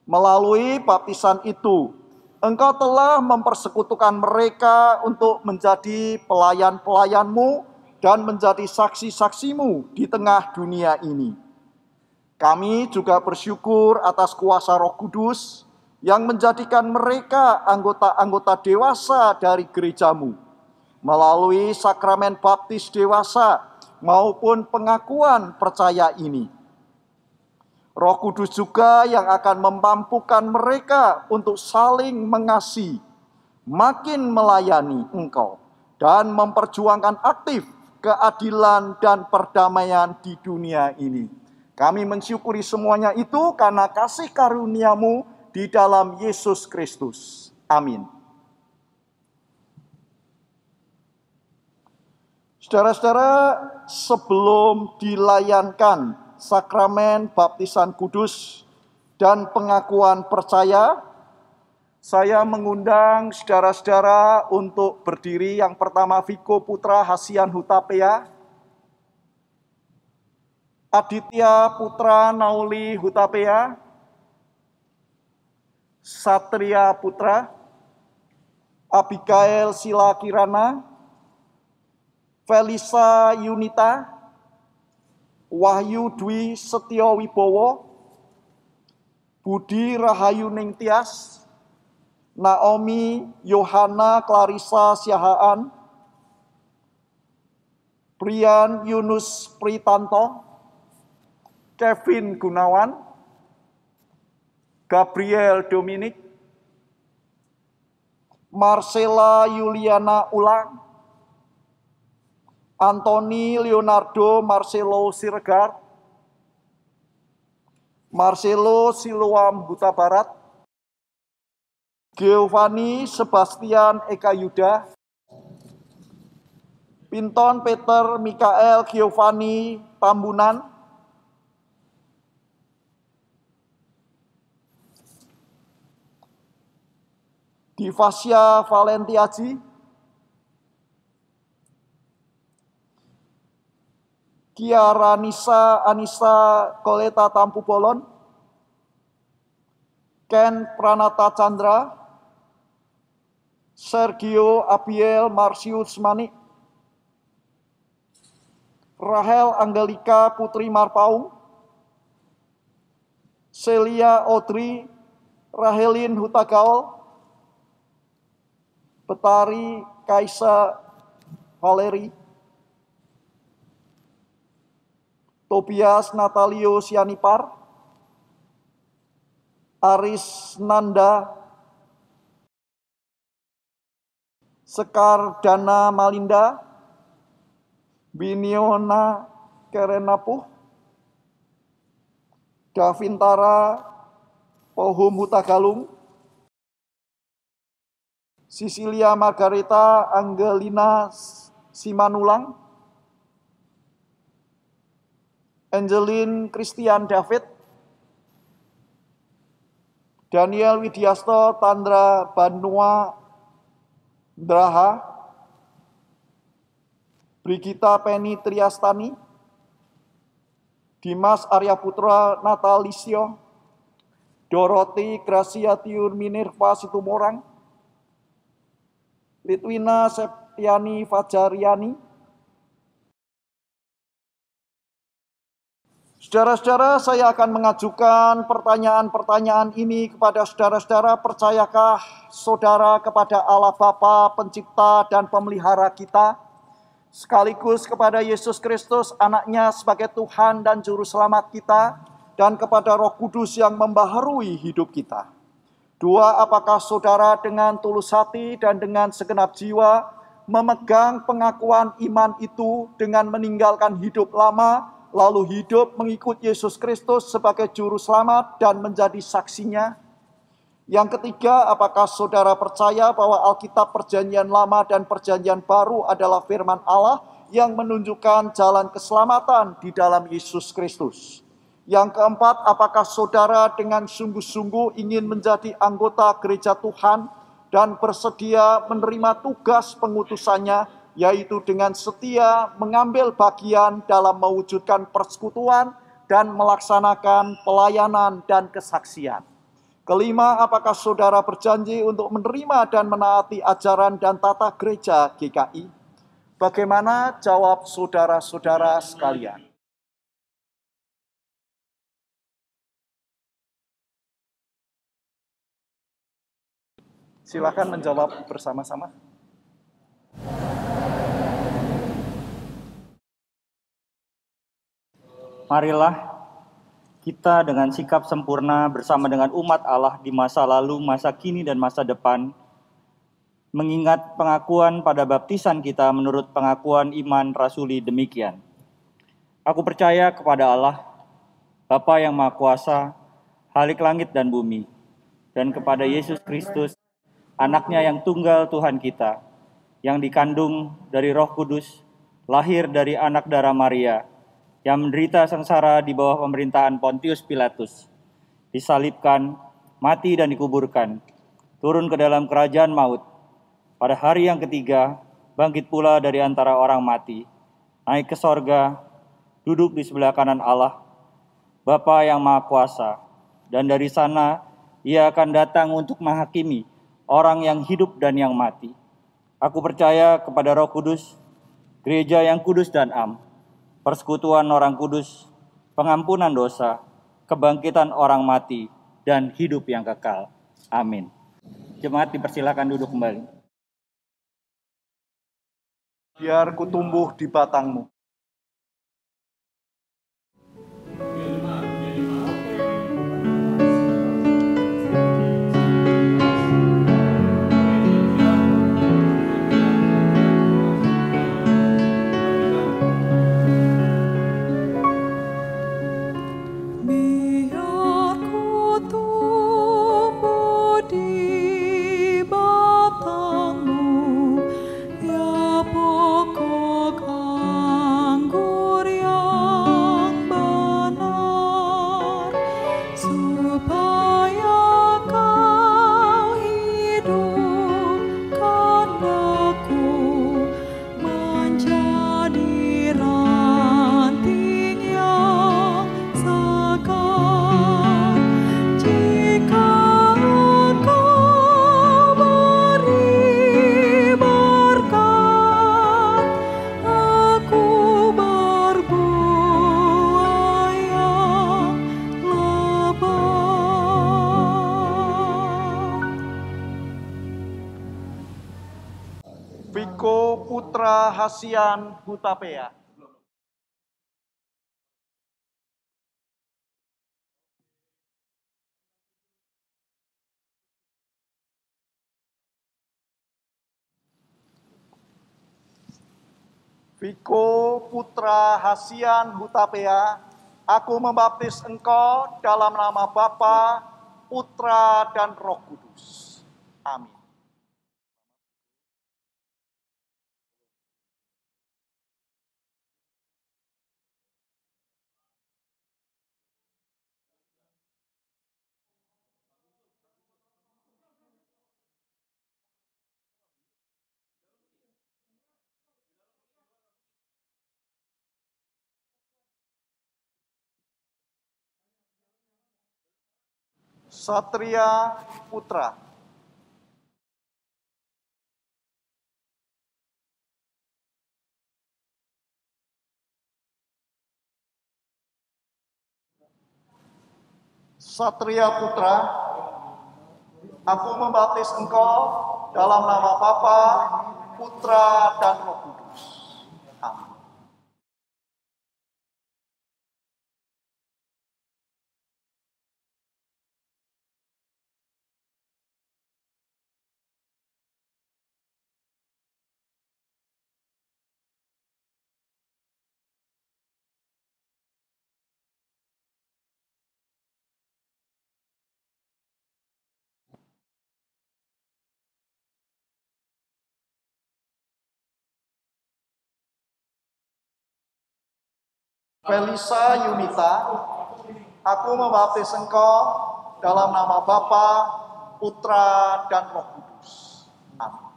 Melalui baptisan itu, Engkau telah mempersekutukan mereka untuk menjadi pelayan-pelayan-Mu dan menjadi saksi-saksi-Mu di tengah dunia ini. Kami juga bersyukur atas kuasa Roh Kudus yang menjadikan mereka anggota-anggota dewasa dari gereja-Mu, melalui sakramen baptis dewasa maupun pengakuan percaya ini. Roh Kudus juga yang akan memampukan mereka untuk saling mengasihi, makin melayani Engkau, dan memperjuangkan aktif keadilan dan perdamaian di dunia ini. Kami mensyukuri semuanya itu karena kasih karunia-Mu di dalam Yesus Kristus. Amin. Saudara-saudara, sebelum dilayankan sakramen baptisan kudus dan pengakuan percaya, saya mengundang saudara-saudara untuk berdiri. Yang pertama, Viko Putra Hasian Hutapea, Aditya Putra Nauli Hutapea, Satria Putra, Abigail Sila Kirana, Felisa Yunita, Wahyu Dwi Setio Wibowo, Budi Rahayu Ningtyas, Naomi Yohana Clarissa Siahaan, Brian Yunus Pritanto, Kevin Gunawan, Gabriel Dominik, Marcella Yuliana Ulang, Anthony Leonardo Marcelo Siregar, Marcelo Siloam Huta Barat, Giovanni Sebastian Eka Yuda, Pinton Peter Mikael Giovanni Tambunan, Divasya Valentiaji, Kiara Nisa Anissa Koleta Tampu Bolon, Ken Pranata Chandra, Sergio Abiel Marsius Manik, Rahel Anggelika Putri Marpaung, Celia Audrey Rahelin Hutagaul, Betari Kaisa Valeri, Tobias Natalio Sianipar, Aris Nanda, Sekar Dana Malinda, Biniona Kerenapuh, Davintara Pohum Hutagalung, Sisilia Margarita Angelina Simanulang, Angelin Christian David, Daniel Widiasto Tandra Banua Draha, Brigita Penny Triastani, Dimas Arya Putra Natalisio, Doroti Gracia Tiur Minerva Situmorang, Litwina Septiani Fajariani. Saudara-saudara, saya akan mengajukan pertanyaan-pertanyaan ini kepada saudara-saudara. Percayakah saudara kepada Allah Bapa, Pencipta dan Pemelihara kita, sekaligus kepada Yesus Kristus, Anaknya sebagai Tuhan dan Juru Selamat kita, dan kepada Roh Kudus yang membaharui hidup kita? Dua, apakah saudara dengan tulus hati dan dengan segenap jiwa memegang pengakuan iman itu dengan meninggalkan hidup lama, lalu hidup mengikut Yesus Kristus sebagai Juru Selamat dan menjadi saksinya? Yang ketiga, apakah saudara percaya bahwa Alkitab Perjanjian Lama dan Perjanjian Baru adalah firman Allah yang menunjukkan jalan keselamatan di dalam Yesus Kristus? Yang keempat, apakah saudara dengan sungguh-sungguh ingin menjadi anggota gereja Tuhan dan bersedia menerima tugas pengutusannya, yaitu dengan setia mengambil bagian dalam mewujudkan persekutuan dan melaksanakan pelayanan dan kesaksian? Kelima, apakah saudara berjanji untuk menerima dan menaati ajaran dan tata gereja GKI? Bagaimana jawab saudara-saudara sekalian? Silakan menjawab bersama-sama. Marilah kita dengan sikap sempurna bersama dengan umat Allah di masa lalu, masa kini, dan masa depan, mengingat pengakuan pada baptisan kita menurut pengakuan iman rasuli demikian. Aku percaya kepada Allah, Bapa yang Maha Kuasa, Khalik langit dan bumi, dan kepada Yesus Kristus, Anaknya yang tunggal Tuhan kita, yang dikandung dari Roh Kudus, lahir dari anak darah Maria, yang menderita sengsara di bawah pemerintahan Pontius Pilatus, disalibkan, mati dan dikuburkan, turun ke dalam kerajaan maut, pada hari yang ketiga, bangkit pula dari antara orang mati, naik ke sorga, duduk di sebelah kanan Allah, Bapa yang Maha Kuasa, dan dari sana Ia akan datang untuk menghakimi orang yang hidup dan yang mati. Aku percaya kepada Roh Kudus, gereja yang kudus dan am, persekutuan orang kudus, pengampunan dosa, kebangkitan orang mati, dan hidup yang kekal. Amin. Jemaat dipersilakan duduk kembali. Biar kutumbuh di batangmu. Biar ku tumbuh di supaya kau hidupkan aku menjadi ranting yang segar. Jika Engkau beri berkat, aku berbuah yang lebat. Viko Putra Hasian Hutapea. Viko Putra Hasian Hutapea, aku membaptis engkau dalam nama Bapa, Putra, dan Roh Kudus. Amin. Satria Putra. Satria Putra, aku membaptis engkau dalam nama Bapa, Putra, dan Roh Kudus. Amin. Felisa Yunita, aku membaptis engkau dalam nama Bapa, Putra, dan Roh Kudus. Amin.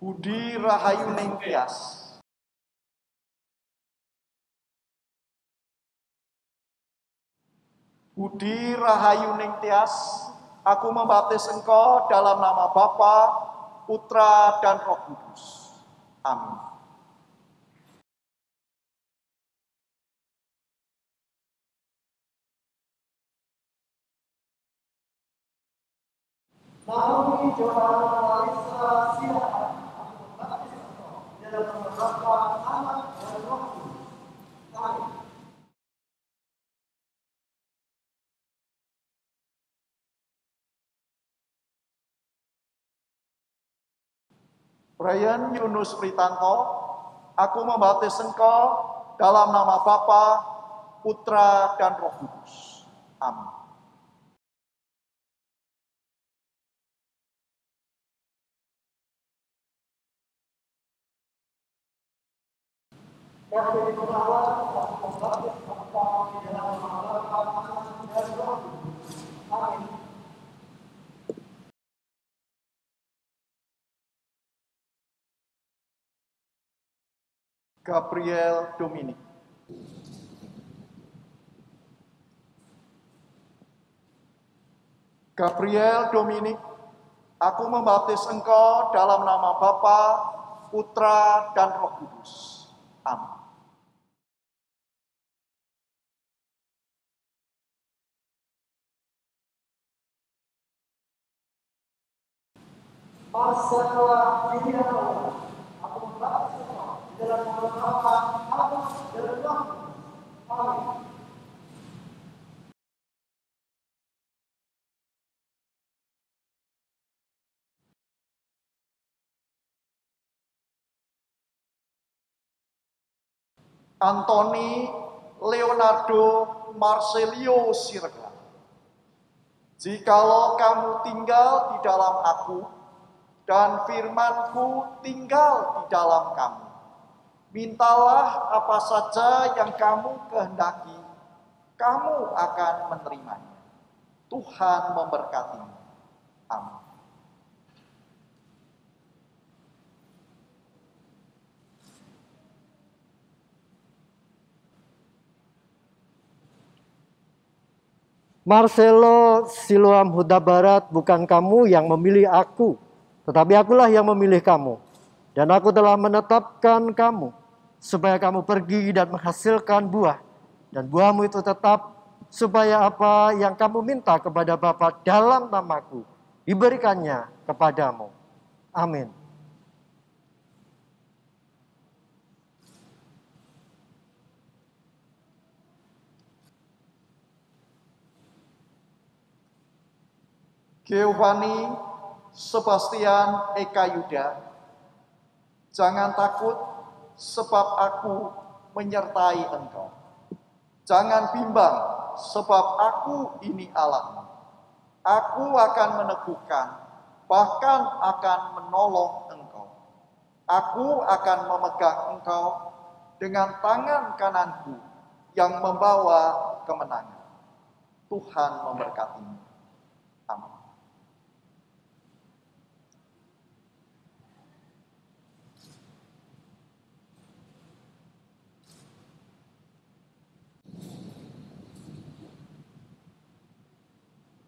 Budi Rahayu Ningtyas. Budi Rahayu Ningtyas, aku membaptis engkau dalam nama Bapa, Putra, dan Roh Kudus. Amin. Naomi Johanna Marisa Silakan, aku membaptis engkau dalam nama Bapa, Anak, dan Roh Kudus. Amin. Brian Yunus Pritanto, aku membaptis engkau dalam nama Bapa, Putra, dan Roh Kudus. Amin. Gabriel Dominik. Gabriel Dominik, aku membaptis engkau dalam nama Bapa, Putra, dan Roh Kudus. Amin. Masalah ini aku membaptis engkau dalam nama Bapa, Anak, dan Roh Kudus. Amin. Antoni Leonardo Marcelio Siregar. Jikalau kamu tinggal di dalam aku, dan firman-Ku tinggal di dalam kamu, mintalah apa saja yang kamu kehendaki, kamu akan menerimanya. Tuhan memberkatimu. Amin. Marcelo Siloam Huta Barat, bukan kamu yang memilih aku, tetapi akulah yang memilih kamu. Dan aku telah menetapkan kamu, supaya kamu pergi dan menghasilkan buah. Dan buahmu itu tetap, supaya apa yang kamu minta kepada Bapa dalam namaku, diberikannya kepadamu. Amin. Giovanni Sebastian Eka Yuda, jangan takut sebab aku menyertai engkau. Jangan bimbang sebab aku ini Allahmu. Aku akan meneguhkan, bahkan akan menolong engkau. Aku akan memegang engkau dengan tangan kananku yang membawa kemenangan. Tuhan memberkatimu. Amin.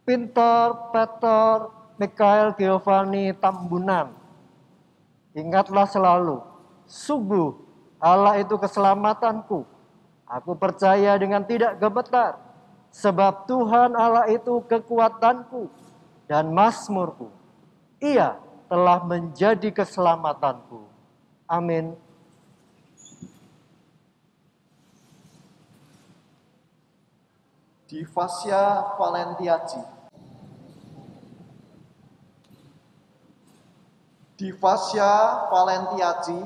Pintar Peter Mikael Giovanni Tambunan, ingatlah selalu, sungguh Allah itu keselamatanku. Aku percaya dengan tidak gemetar, sebab Tuhan Allah itu kekuatanku dan mazmurku. Ia telah menjadi keselamatanku. Amin. Divasia Valentiaji. Divasia Valentiaji,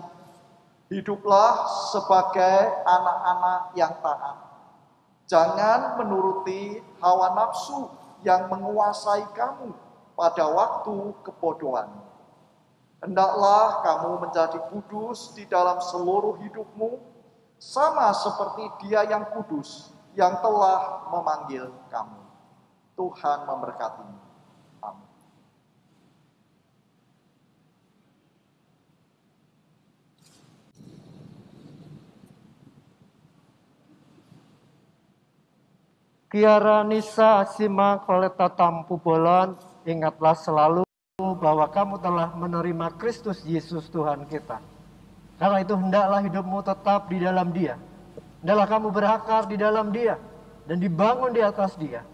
hiduplah sebagai anak-anak yang taat. Jangan menuruti hawa nafsu yang menguasai kamu pada waktu kebodohan. Hendaklah kamu menjadi kudus di dalam seluruh hidupmu, sama seperti Dia yang kudus, yang telah memanggil kamu. Tuhan memberkatimu. Amin. Kiara Nisa Sima Koleta Tampu Bolon, ingatlah selalu bahwa kamu telah menerima Kristus Yesus Tuhan kita. Karena itu hendaklah hidupmu tetap di dalam Dia. Hendaklah kamu berakar di dalam Dia dan dibangun di atas Dia.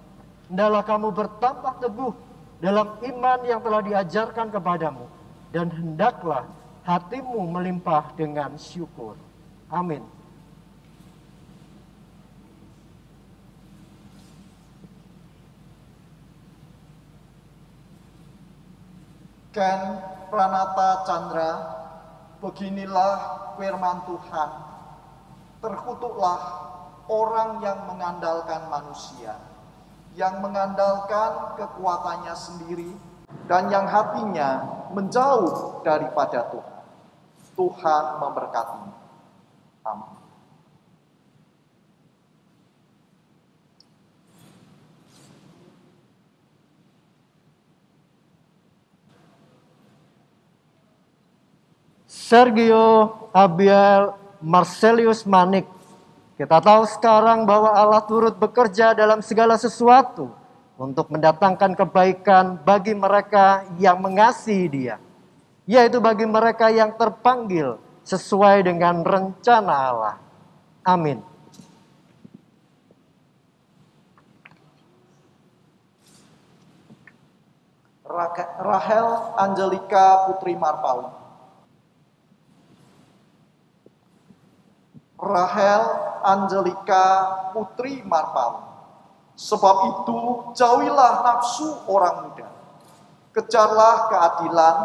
Hendaklah kamu bertambah teguh dalam iman yang telah diajarkan kepadamu. Dan hendaklah hatimu melimpah dengan syukur. Amin. Ken Pranata Chandra, beginilah firman Tuhan. Terkutuklah orang yang mengandalkan manusia, yang mengandalkan kekuatannya sendiri, dan yang hatinya menjauh daripada Tuhan. Tuhan memberkati. Amin. Sergio Abiel Marcelius Manik. Kita tahu sekarang bahwa Allah turut bekerja dalam segala sesuatu untuk mendatangkan kebaikan bagi mereka yang mengasihi Dia, yaitu bagi mereka yang terpanggil sesuai dengan rencana Allah. Amin. Rahel Angelika Putri Marpaung. Rahel Angelika Putri Marpaung. Sebab itu jauhilah nafsu orang muda. Kejarlah keadilan,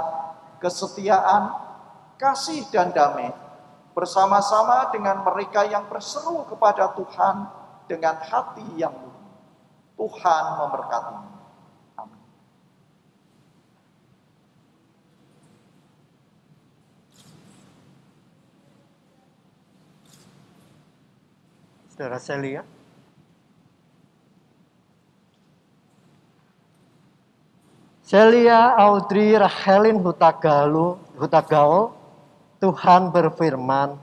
kesetiaan, kasih dan damai bersama-sama dengan mereka yang berseru kepada Tuhan dengan hati yang murni. Tuhan memberkati. Amin. Saudara Celia. Celia Audrey Rahelin Hutagaul, Tuhan berfirman,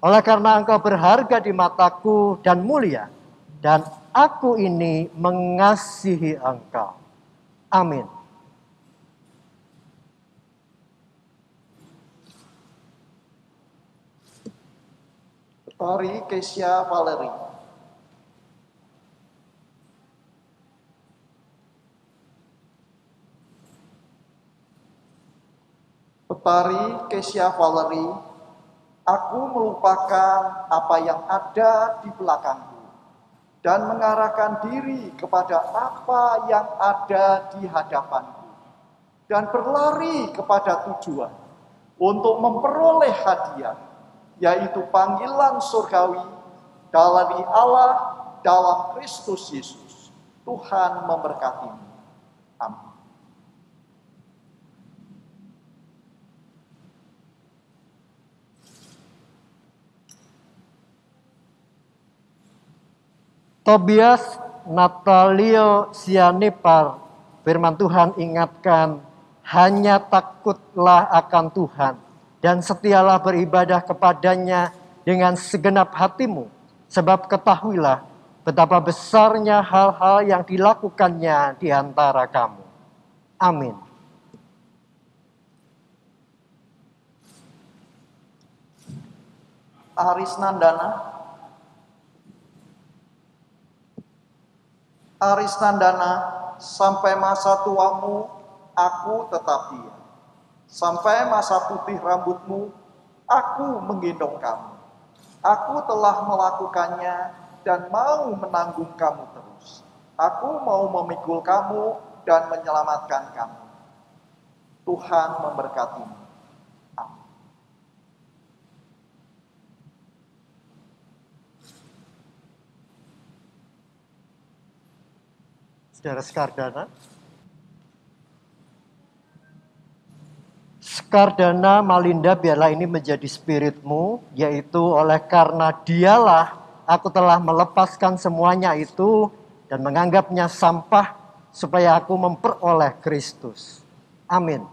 oleh karena engkau berharga di mataku dan mulia, dan aku ini mengasihi engkau. Amin. Petari Kesia Valerie. Petari Kesia Valerie, aku melupakan apa yang ada di belakangku dan mengarahkan diri kepada apa yang ada di hadapanku dan berlari kepada tujuan untuk memperoleh hadiah, yaitu panggilan surgawi dari Allah dalam Kristus Yesus. Tuhan memberkatimu. Amin. Tobias Natalio Sianipar, firman Tuhan ingatkan, hanya takutlah akan Tuhan dan setialah beribadah kepadanya dengan segenap hatimu, sebab ketahuilah betapa besarnya hal-hal yang dilakukannya di antara kamu. Amin. Aris Nandana. Aris Nandana, sampai masa tuamu, aku tetap diam. Sampai masa putih rambutmu, aku menggendong kamu. Aku telah melakukannya dan mau menanggung kamu terus. Aku mau memikul kamu dan menyelamatkan kamu. Tuhan memberkatimu. Amin. Saudara Skardana. Skardana Malinda, biarlah ini menjadi spiritmu, yaitu oleh karena dialah aku telah melepaskan semuanya itu dan menganggapnya sampah supaya aku memperoleh Kristus. Amin.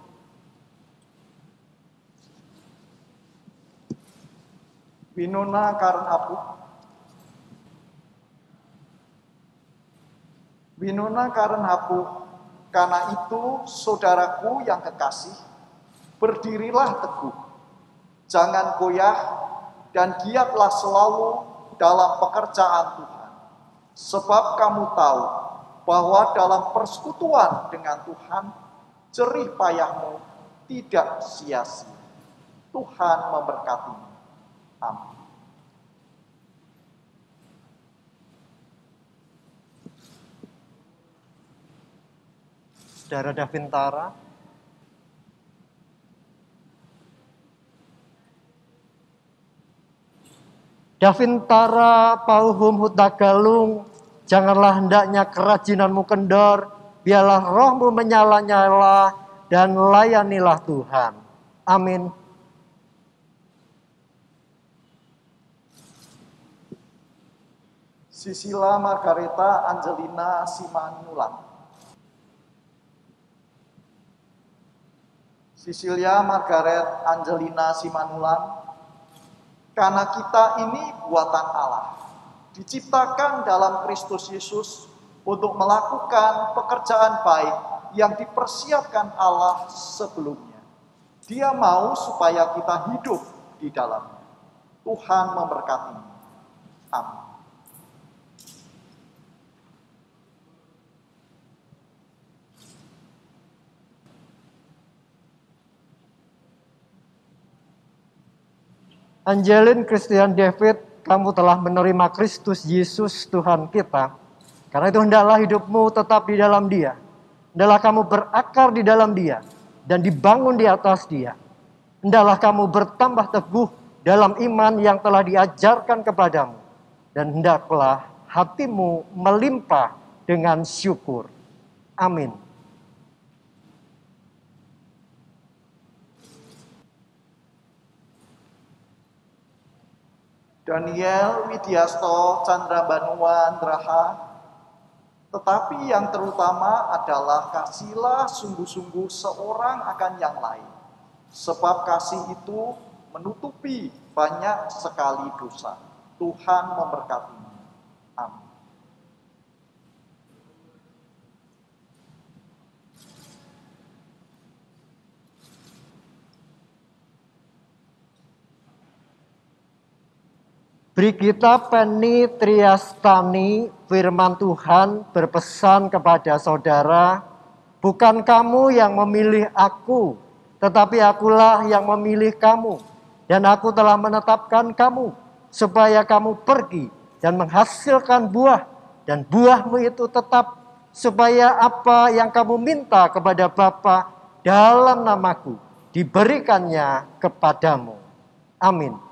Winona Karenapu. Winona Karenapu, karena itu saudaraku yang kekasih, berdirilah teguh, jangan goyah, dan giatlah selalu dalam pekerjaan Tuhan. Sebab kamu tahu bahwa dalam persekutuan dengan Tuhan, jerih payahmu tidak sia-sia. Tuhan memberkatimu. Amin. Saudara Davintara. Davintara Pauhum Hutagalung, janganlah hendaknya kerajinanmu kendor, biarlah rohmu menyala-nyala dan layanilah Tuhan. Amin. Sisila Margareta Angelina Simanulang. Sisilia Margaret Angelina Simanulang, karena kita ini buatan Allah, diciptakan dalam Kristus Yesus untuk melakukan pekerjaan baik yang dipersiapkan Allah sebelumnya. Dia mau supaya kita hidup di dalamnya. Tuhan memberkatimu. Amin. Angelin Christian David, kamu telah menerima Kristus Yesus Tuhan kita. Karena itu hendaklah hidupmu tetap di dalam Dia. Hendaklah kamu berakar di dalam Dia dan dibangun di atas Dia. Hendaklah kamu bertambah teguh dalam iman yang telah diajarkan kepadamu, dan hendaklah hatimu melimpah dengan syukur. Amin. Daniel Widyasto Candrabanuan Draha. Tetapi yang terutama adalah kasihlah sungguh-sungguh seorang akan yang lain. Sebab kasih itu menutupi banyak sekali dosa. Tuhan memberkatimu. Amin. Brigita Penny Triastani, firman Tuhan berpesan kepada saudara, bukan kamu yang memilih aku, tetapi akulah yang memilih kamu. Dan aku telah menetapkan kamu, supaya kamu pergi dan menghasilkan buah, dan buahmu itu tetap, supaya apa yang kamu minta kepada Bapa dalam namaku, diberikannya kepadamu. Amin.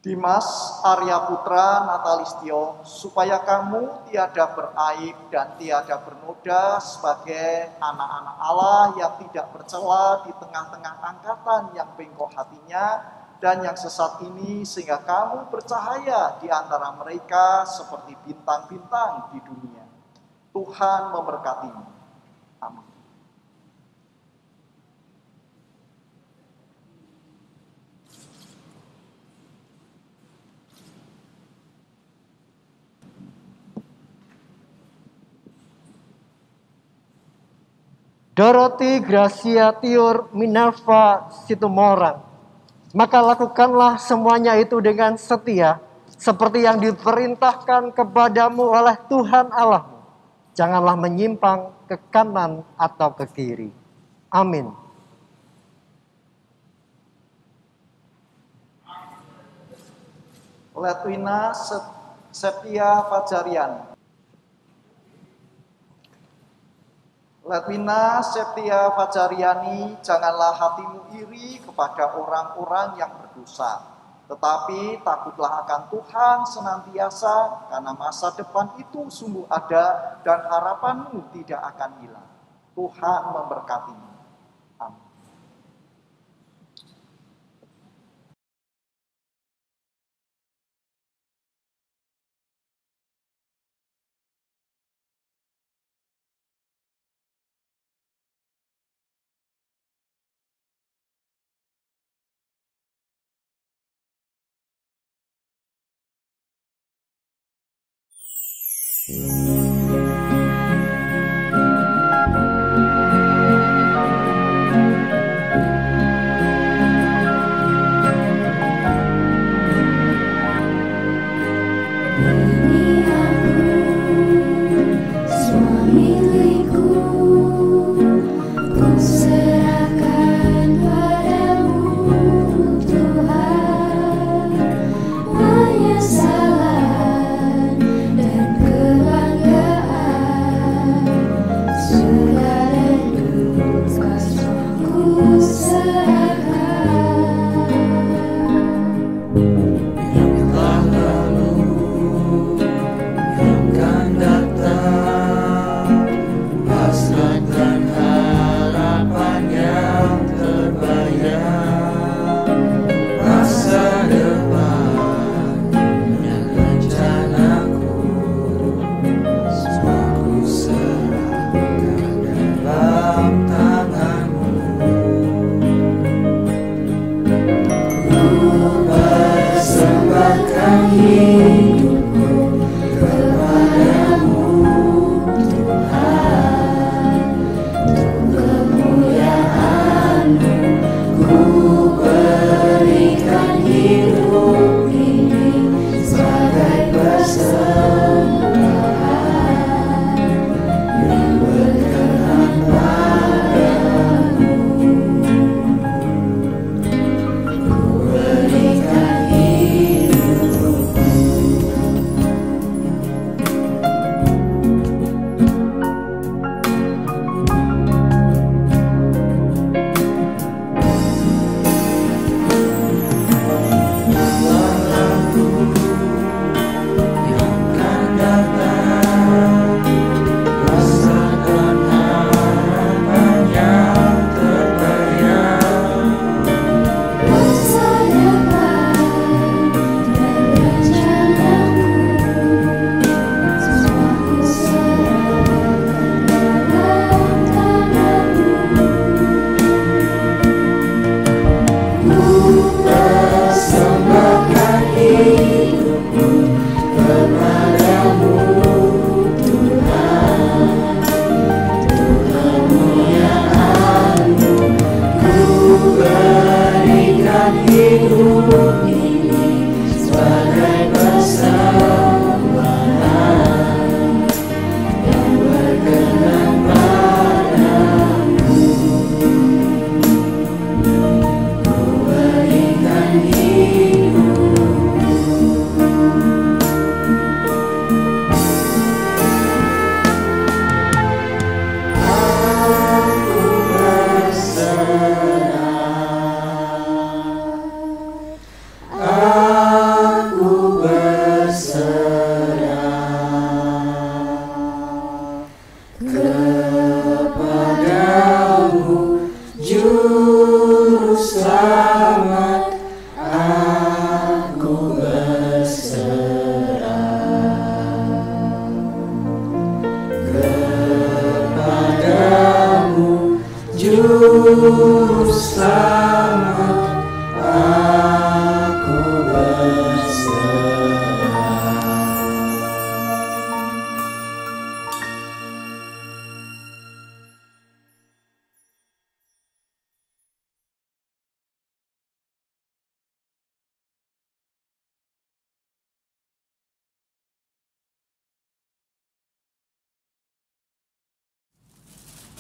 Dimas Arya Putra Natalistio, supaya kamu tiada beraib dan tiada bernoda sebagai anak-anak Allah yang tidak bercela di tengah-tengah angkatan yang bengkok hatinya dan yang sesat ini, sehingga kamu bercahaya di antara mereka seperti bintang-bintang di dunia. Tuhan memberkatimu. Amin. Dorothy Gracia Tiur Minerva Situmorang. Maka lakukanlah semuanya itu dengan setia, seperti yang diperintahkan kepadamu oleh Tuhan Allahmu. Janganlah menyimpang ke kanan atau ke kiri. Amin. Letwina Septia Fajarian. Letwina Septia Fajariani, janganlah hatimu iri kepada orang-orang yang berdosa, tetapi takutlah akan Tuhan senantiasa, karena masa depan itu sungguh ada dan harapanmu tidak akan hilang. Tuhan memberkatimu. Amin. Penyesalan dan kebanggaan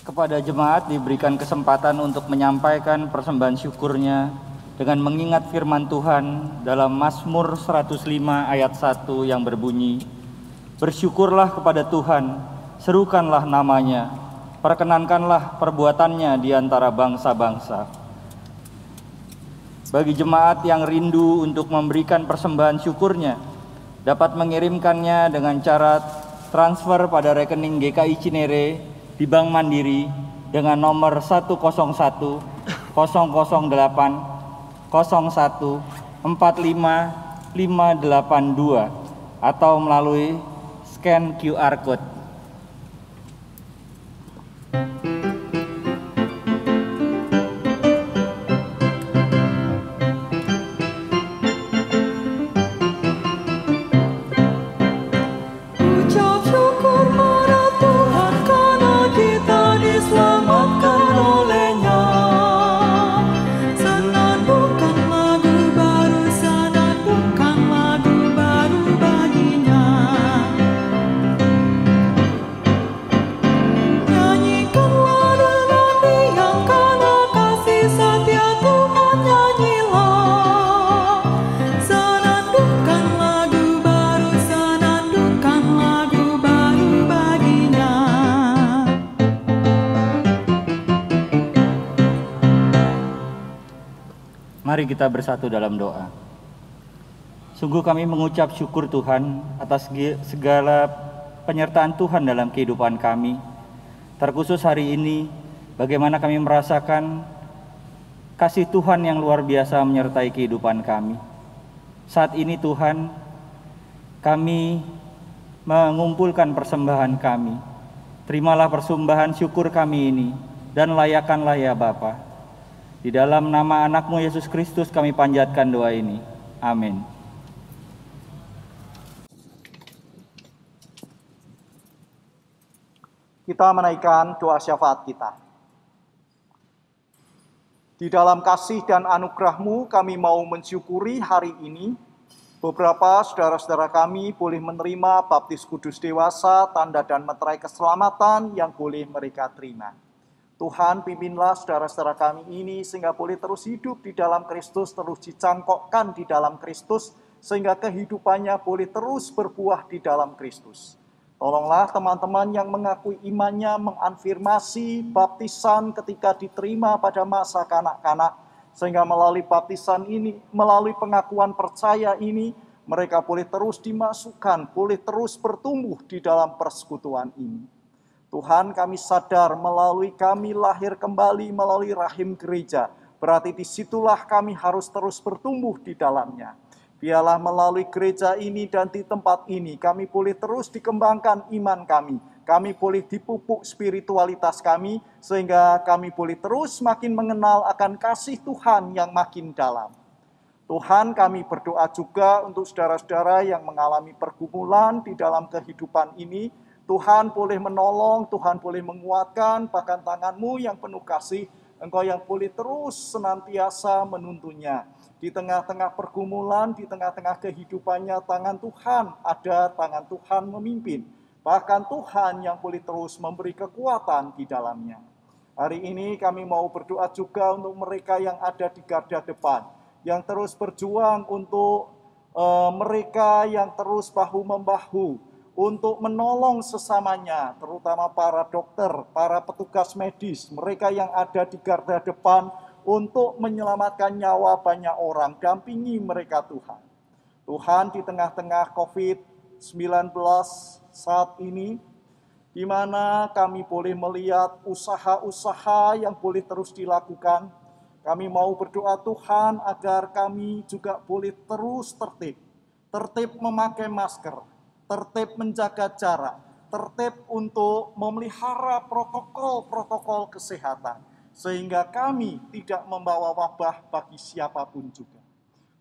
Kepada jemaat diberikan kesempatan untuk menyampaikan persembahan syukurnya dengan mengingat firman Tuhan dalam Mazmur 105 ayat 1 yang berbunyi, "Bersyukurlah kepada Tuhan, serukanlah namanya, perkenankanlah perbuatannya di antara bangsa-bangsa." Bagi jemaat yang rindu untuk memberikan persembahan syukurnya, dapat mengirimkannya dengan cara transfer pada rekening GKI Cinere di Bank Mandiri dengan nomor 101 008 01 45 582 atau melalui scan QR Code. Ucap syukur pada Tuhan karena kita diselamatkan oleh-Nya. Senandungkan lagu baru, senandungkan lagu baru bagi-Nya. Nyanyikanlah dengan diam karena kasih setia Tuhan, nyanyilah. Senandungkan lagu baru, senandungkan lagu baru bagi-Nya. Mari kita bersatu dalam doa. Sungguh kami mengucap syukur Tuhan atas segala penyertaan Tuhan dalam kehidupan kami. Terkhusus hari ini, bagaimana kami merasakan kasih Tuhan yang luar biasa menyertai kehidupan kami. Saat ini Tuhan, kami mengumpulkan persembahan kami. Terimalah persembahan syukur kami ini dan layakkanlah ya Bapa. Di dalam nama anak-Mu Yesus Kristus kami panjatkan doa ini. Amin. Kita menaikkan doa syafaat kita. Di dalam kasih dan anugerah-Mu kami mau mensyukuri hari ini beberapa saudara-saudara kami boleh menerima baptis kudus dewasa, tanda dan meterai keselamatan yang boleh mereka terima. Tuhan, pimpinlah saudara-saudara kami ini sehingga boleh terus hidup di dalam Kristus, terus dicangkokkan di dalam Kristus, sehingga kehidupannya boleh terus berbuah di dalam Kristus. Tolonglah teman-teman yang mengakui imannya, mengafirmasi baptisan ketika diterima pada masa kanak-kanak, sehingga melalui baptisan ini, melalui pengakuan percaya ini, mereka boleh terus dimasukkan, boleh terus bertumbuh di dalam persekutuan ini. Tuhan, kami sadar melalui kami lahir kembali melalui rahim gereja, berarti disitulah kami harus terus bertumbuh di dalamnya. Biarlah melalui gereja ini dan di tempat ini, kami boleh terus dikembangkan iman kami boleh dipupuk spiritualitas kami, sehingga kami boleh terus makin mengenal akan kasih Tuhan yang makin dalam. Tuhan, kami berdoa juga untuk saudara-saudara yang mengalami pergumulan di dalam kehidupan ini. Tuhan boleh menolong, Tuhan boleh menguatkan, bahkan tangan-Mu yang penuh kasih, Engkau yang boleh terus senantiasa menuntunnya. Di tengah-tengah pergumulan, di tengah-tengah kehidupannya, tangan Tuhan ada, tangan Tuhan memimpin. Bahkan Tuhan yang boleh terus memberi kekuatan di dalamnya. Hari ini kami mau berdoa juga untuk mereka yang ada di garda depan, yang terus berjuang untuk mereka yang terus bahu-membahu, untuk menolong sesamanya, terutama para dokter, para petugas medis, mereka yang ada di garda depan untuk menyelamatkan nyawa banyak orang. Dampingi mereka Tuhan. Tuhan, di tengah-tengah COVID-19 saat ini, di mana kami boleh melihat usaha-usaha yang boleh terus dilakukan, kami mau berdoa Tuhan agar kami juga boleh terus tertib memakai masker, tertib menjaga jarak, tertib untuk memelihara protokol-protokol kesehatan, sehingga kami tidak membawa wabah bagi siapapun juga.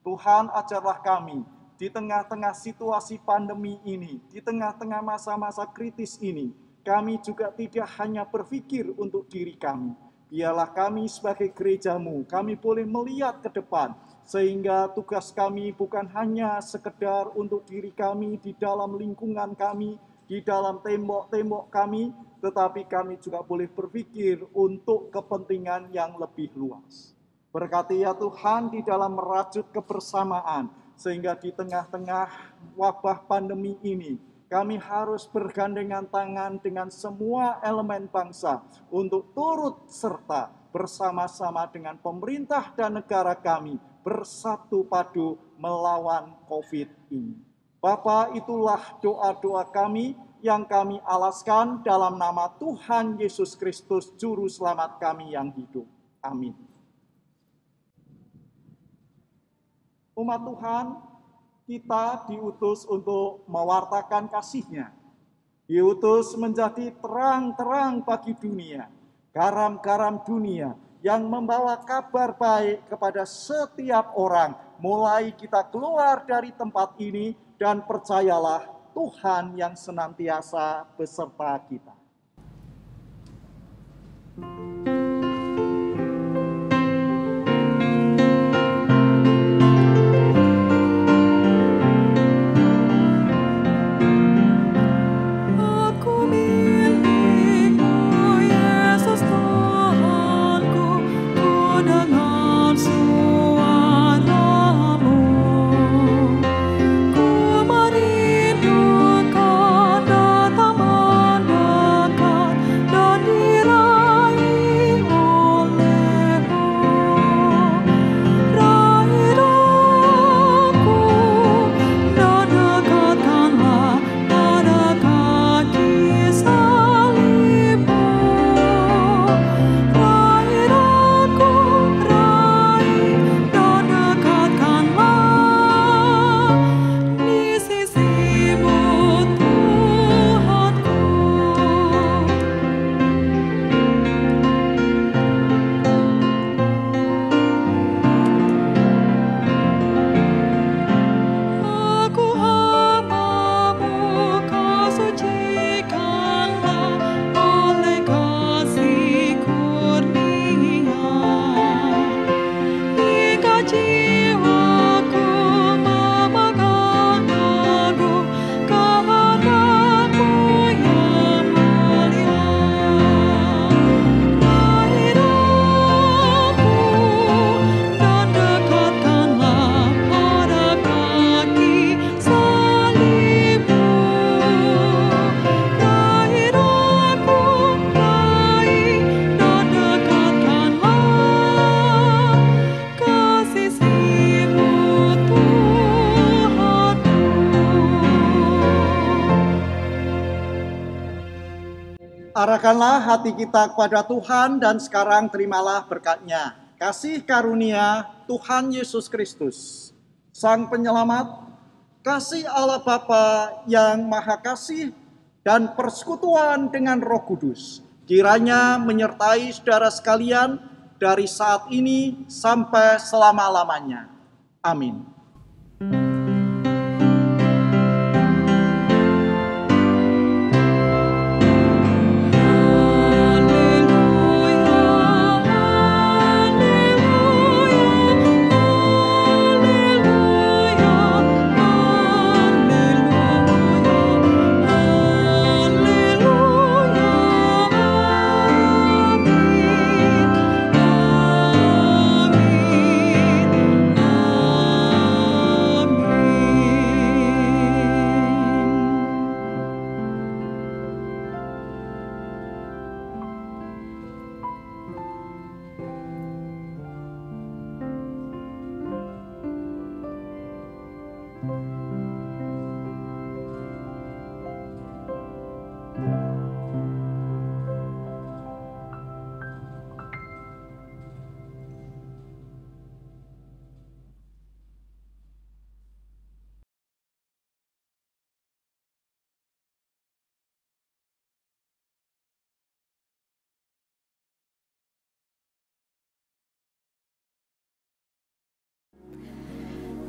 Tuhan, ajarlah kami di tengah-tengah situasi pandemi ini, di tengah-tengah masa-masa kritis ini, kami juga tidak hanya berpikir untuk diri kami. Biarlah kami sebagai gereja-Mu, kami boleh melihat ke depan, sehingga tugas kami bukan hanya sekedar untuk diri kami di dalam lingkungan kami, di dalam tembok-tembok kami, tetapi kami juga boleh berpikir untuk kepentingan yang lebih luas. Berkati ya Tuhan di dalam merajut kebersamaan, sehingga di tengah-tengah wabah pandemi ini, kami harus bergandengan tangan dengan semua elemen bangsa untuk turut serta bersama-sama dengan pemerintah dan negara kami bersatu padu melawan COVID ini. Bapa, itulah doa-doa kami yang kami alaskan dalam nama Tuhan Yesus Kristus, Juru Selamat kami yang hidup. Amin. Umat Tuhan, kita diutus untuk mewartakan kasih-Nya. Diutus menjadi terang-terang bagi dunia, garam-garam dunia yang membawa kabar baik kepada setiap orang. Mulai kita keluar dari tempat ini dan percayalah Tuhan yang senantiasa beserta kita. Arahkanlah hati kita kepada Tuhan dan sekarang terimalah berkat-Nya. Kasih karunia Tuhan Yesus Kristus, Sang Penyelamat, kasih Allah Bapa yang Maha Kasih, dan persekutuan dengan Roh Kudus, kiranya menyertai saudara sekalian dari saat ini sampai selama-lamanya. Amin.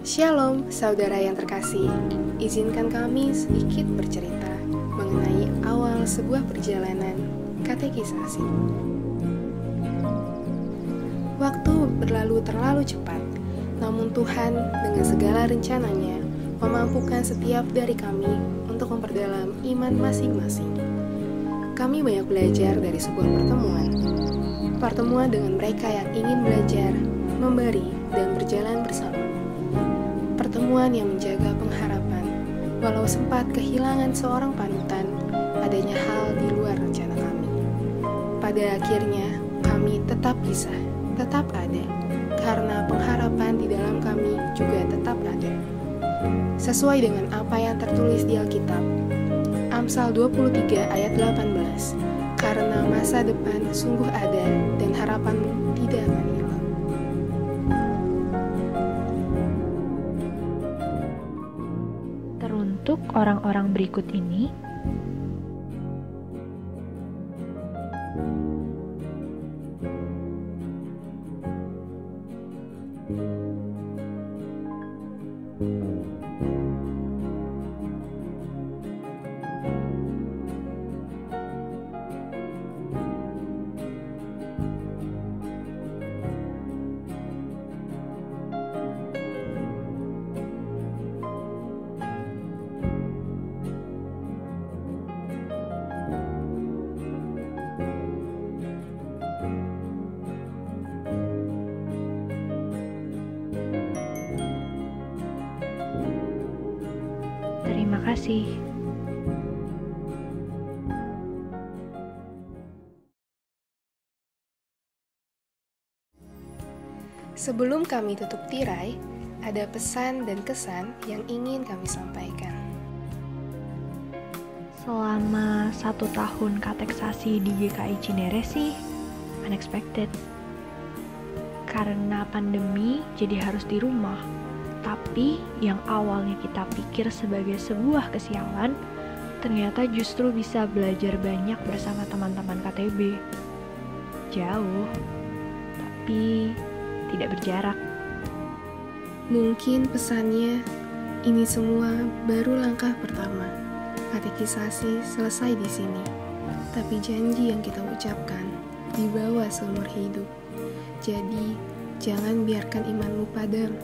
Shalom, saudara yang terkasih. Izinkan kami sedikit bercerita mengenai awal sebuah perjalanan katekisasi. Waktu berlalu terlalu cepat, namun Tuhan dengan segala rencananya memampukan setiap dari kami untuk memperoleh memperdalam iman masing-masing. Kami banyak belajar dari sebuah pertemuan dengan mereka yang ingin belajar, memberi, dan berjalan bersama. Pertemuan yang menjaga pengharapan, walau sempat kehilangan seorang panutan, adanya hal di luar rencana kami. Pada akhirnya, kami tetap bisa, tetap ada, karena pengharapan di dalam kami juga tetap ada. Sesuai dengan apa yang tertulis di Alkitab, Amsal 23 ayat 18, karena masa depan sungguh ada dan harapanmu tidak akan hilang. Teruntuk orang-orang berikut ini, terima kasih. Sebelum kami tutup tirai, ada pesan dan kesan yang ingin kami sampaikan. Selama 1 tahun kateksasi di GKI Cinere sih, unexpected. Karena pandemi, jadi harus di rumah. Tapi yang awalnya kita pikir sebagai sebuah kesialan, ternyata justru bisa belajar banyak bersama teman-teman KTB. Jauh, tapi tidak berjarak. Mungkin pesannya, ini semua baru langkah pertama. Katekisasi selesai di sini. Tapi janji yang kita ucapkan dibawa seumur hidup. Jadi, jangan biarkan imanmu padam.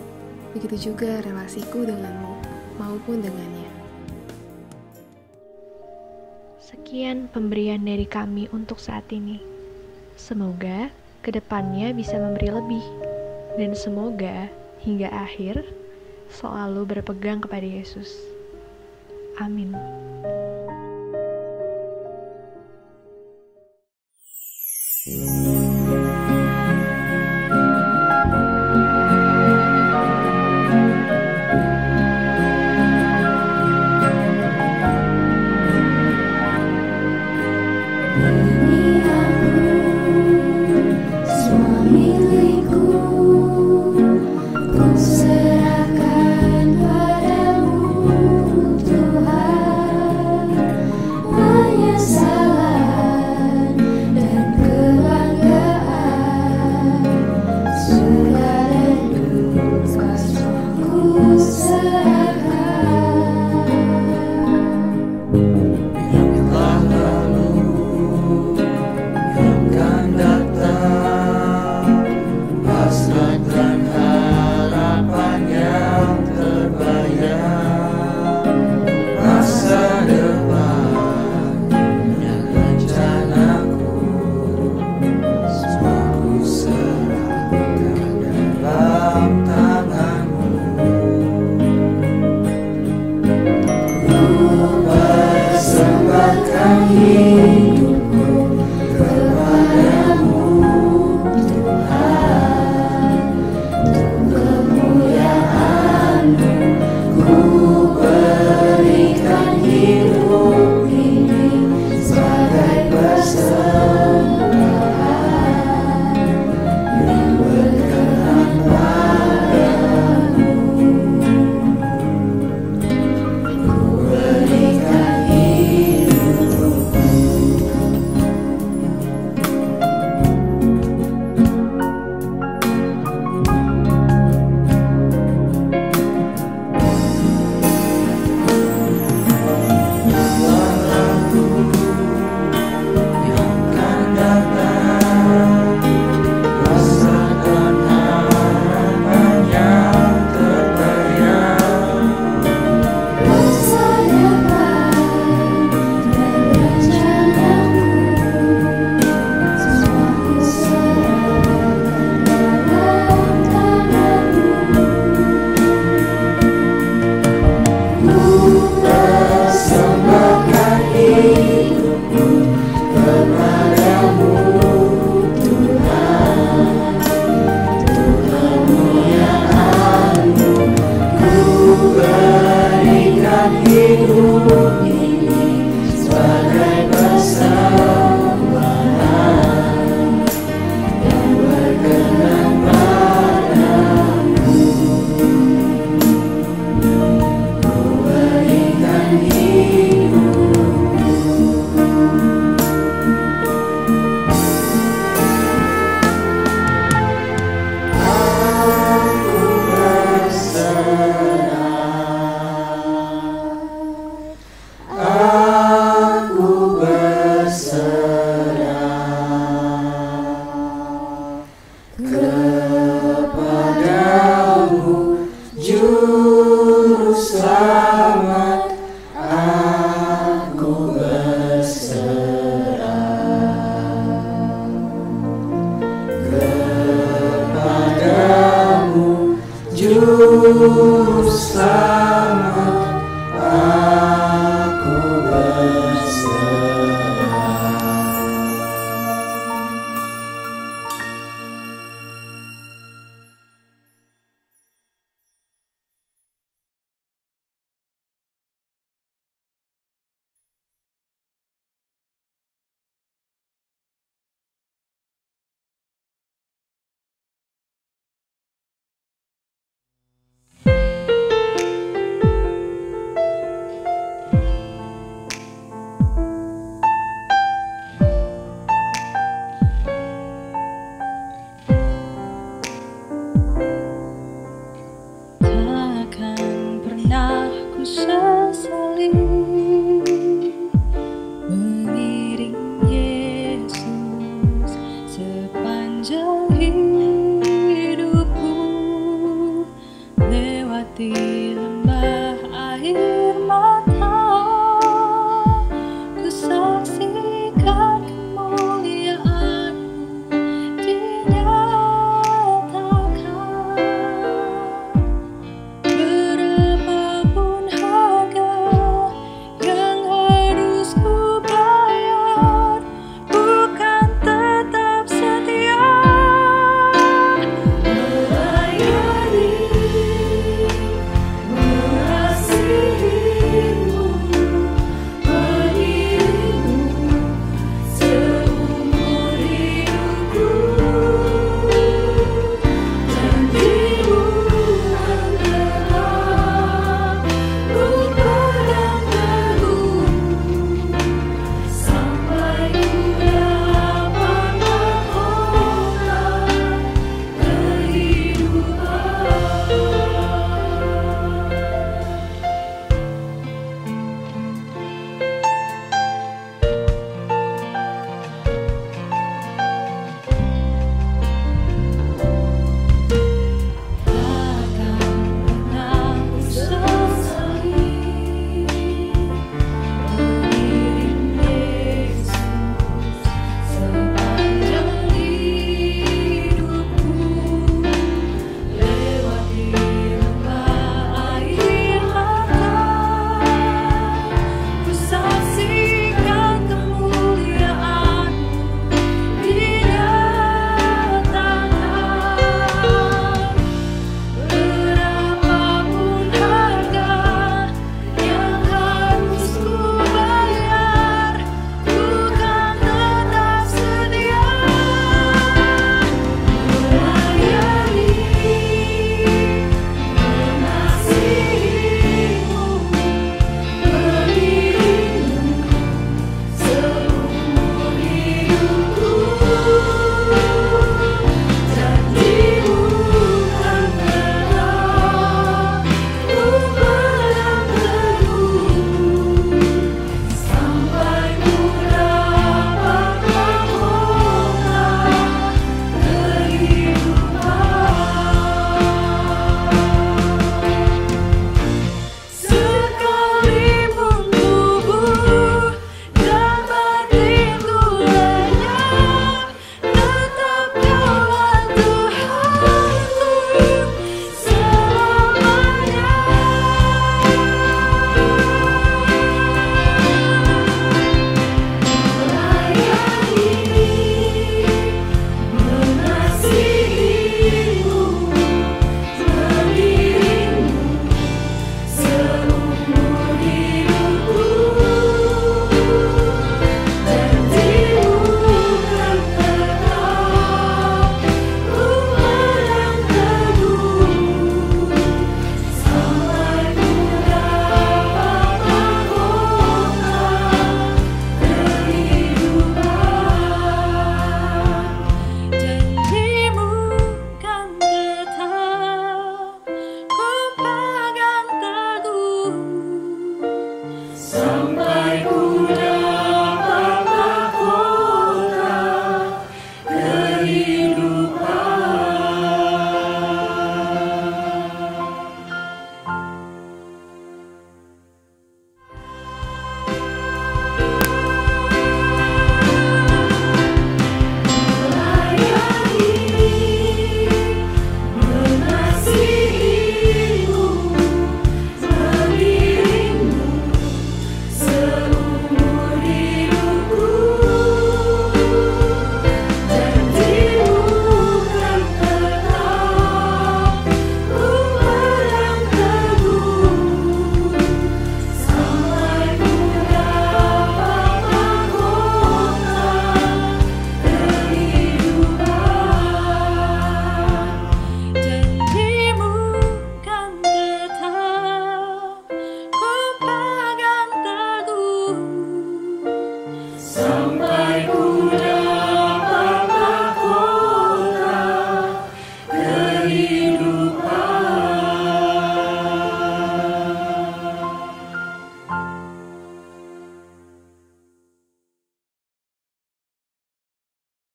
Begitu juga relasiku denganmu maupun dengannya. Sekian pemberian dari kami untuk saat ini. Semoga kedepannya bisa memberi lebih. Dan semoga hingga akhir selalu berpegang kepada Yesus. Amin.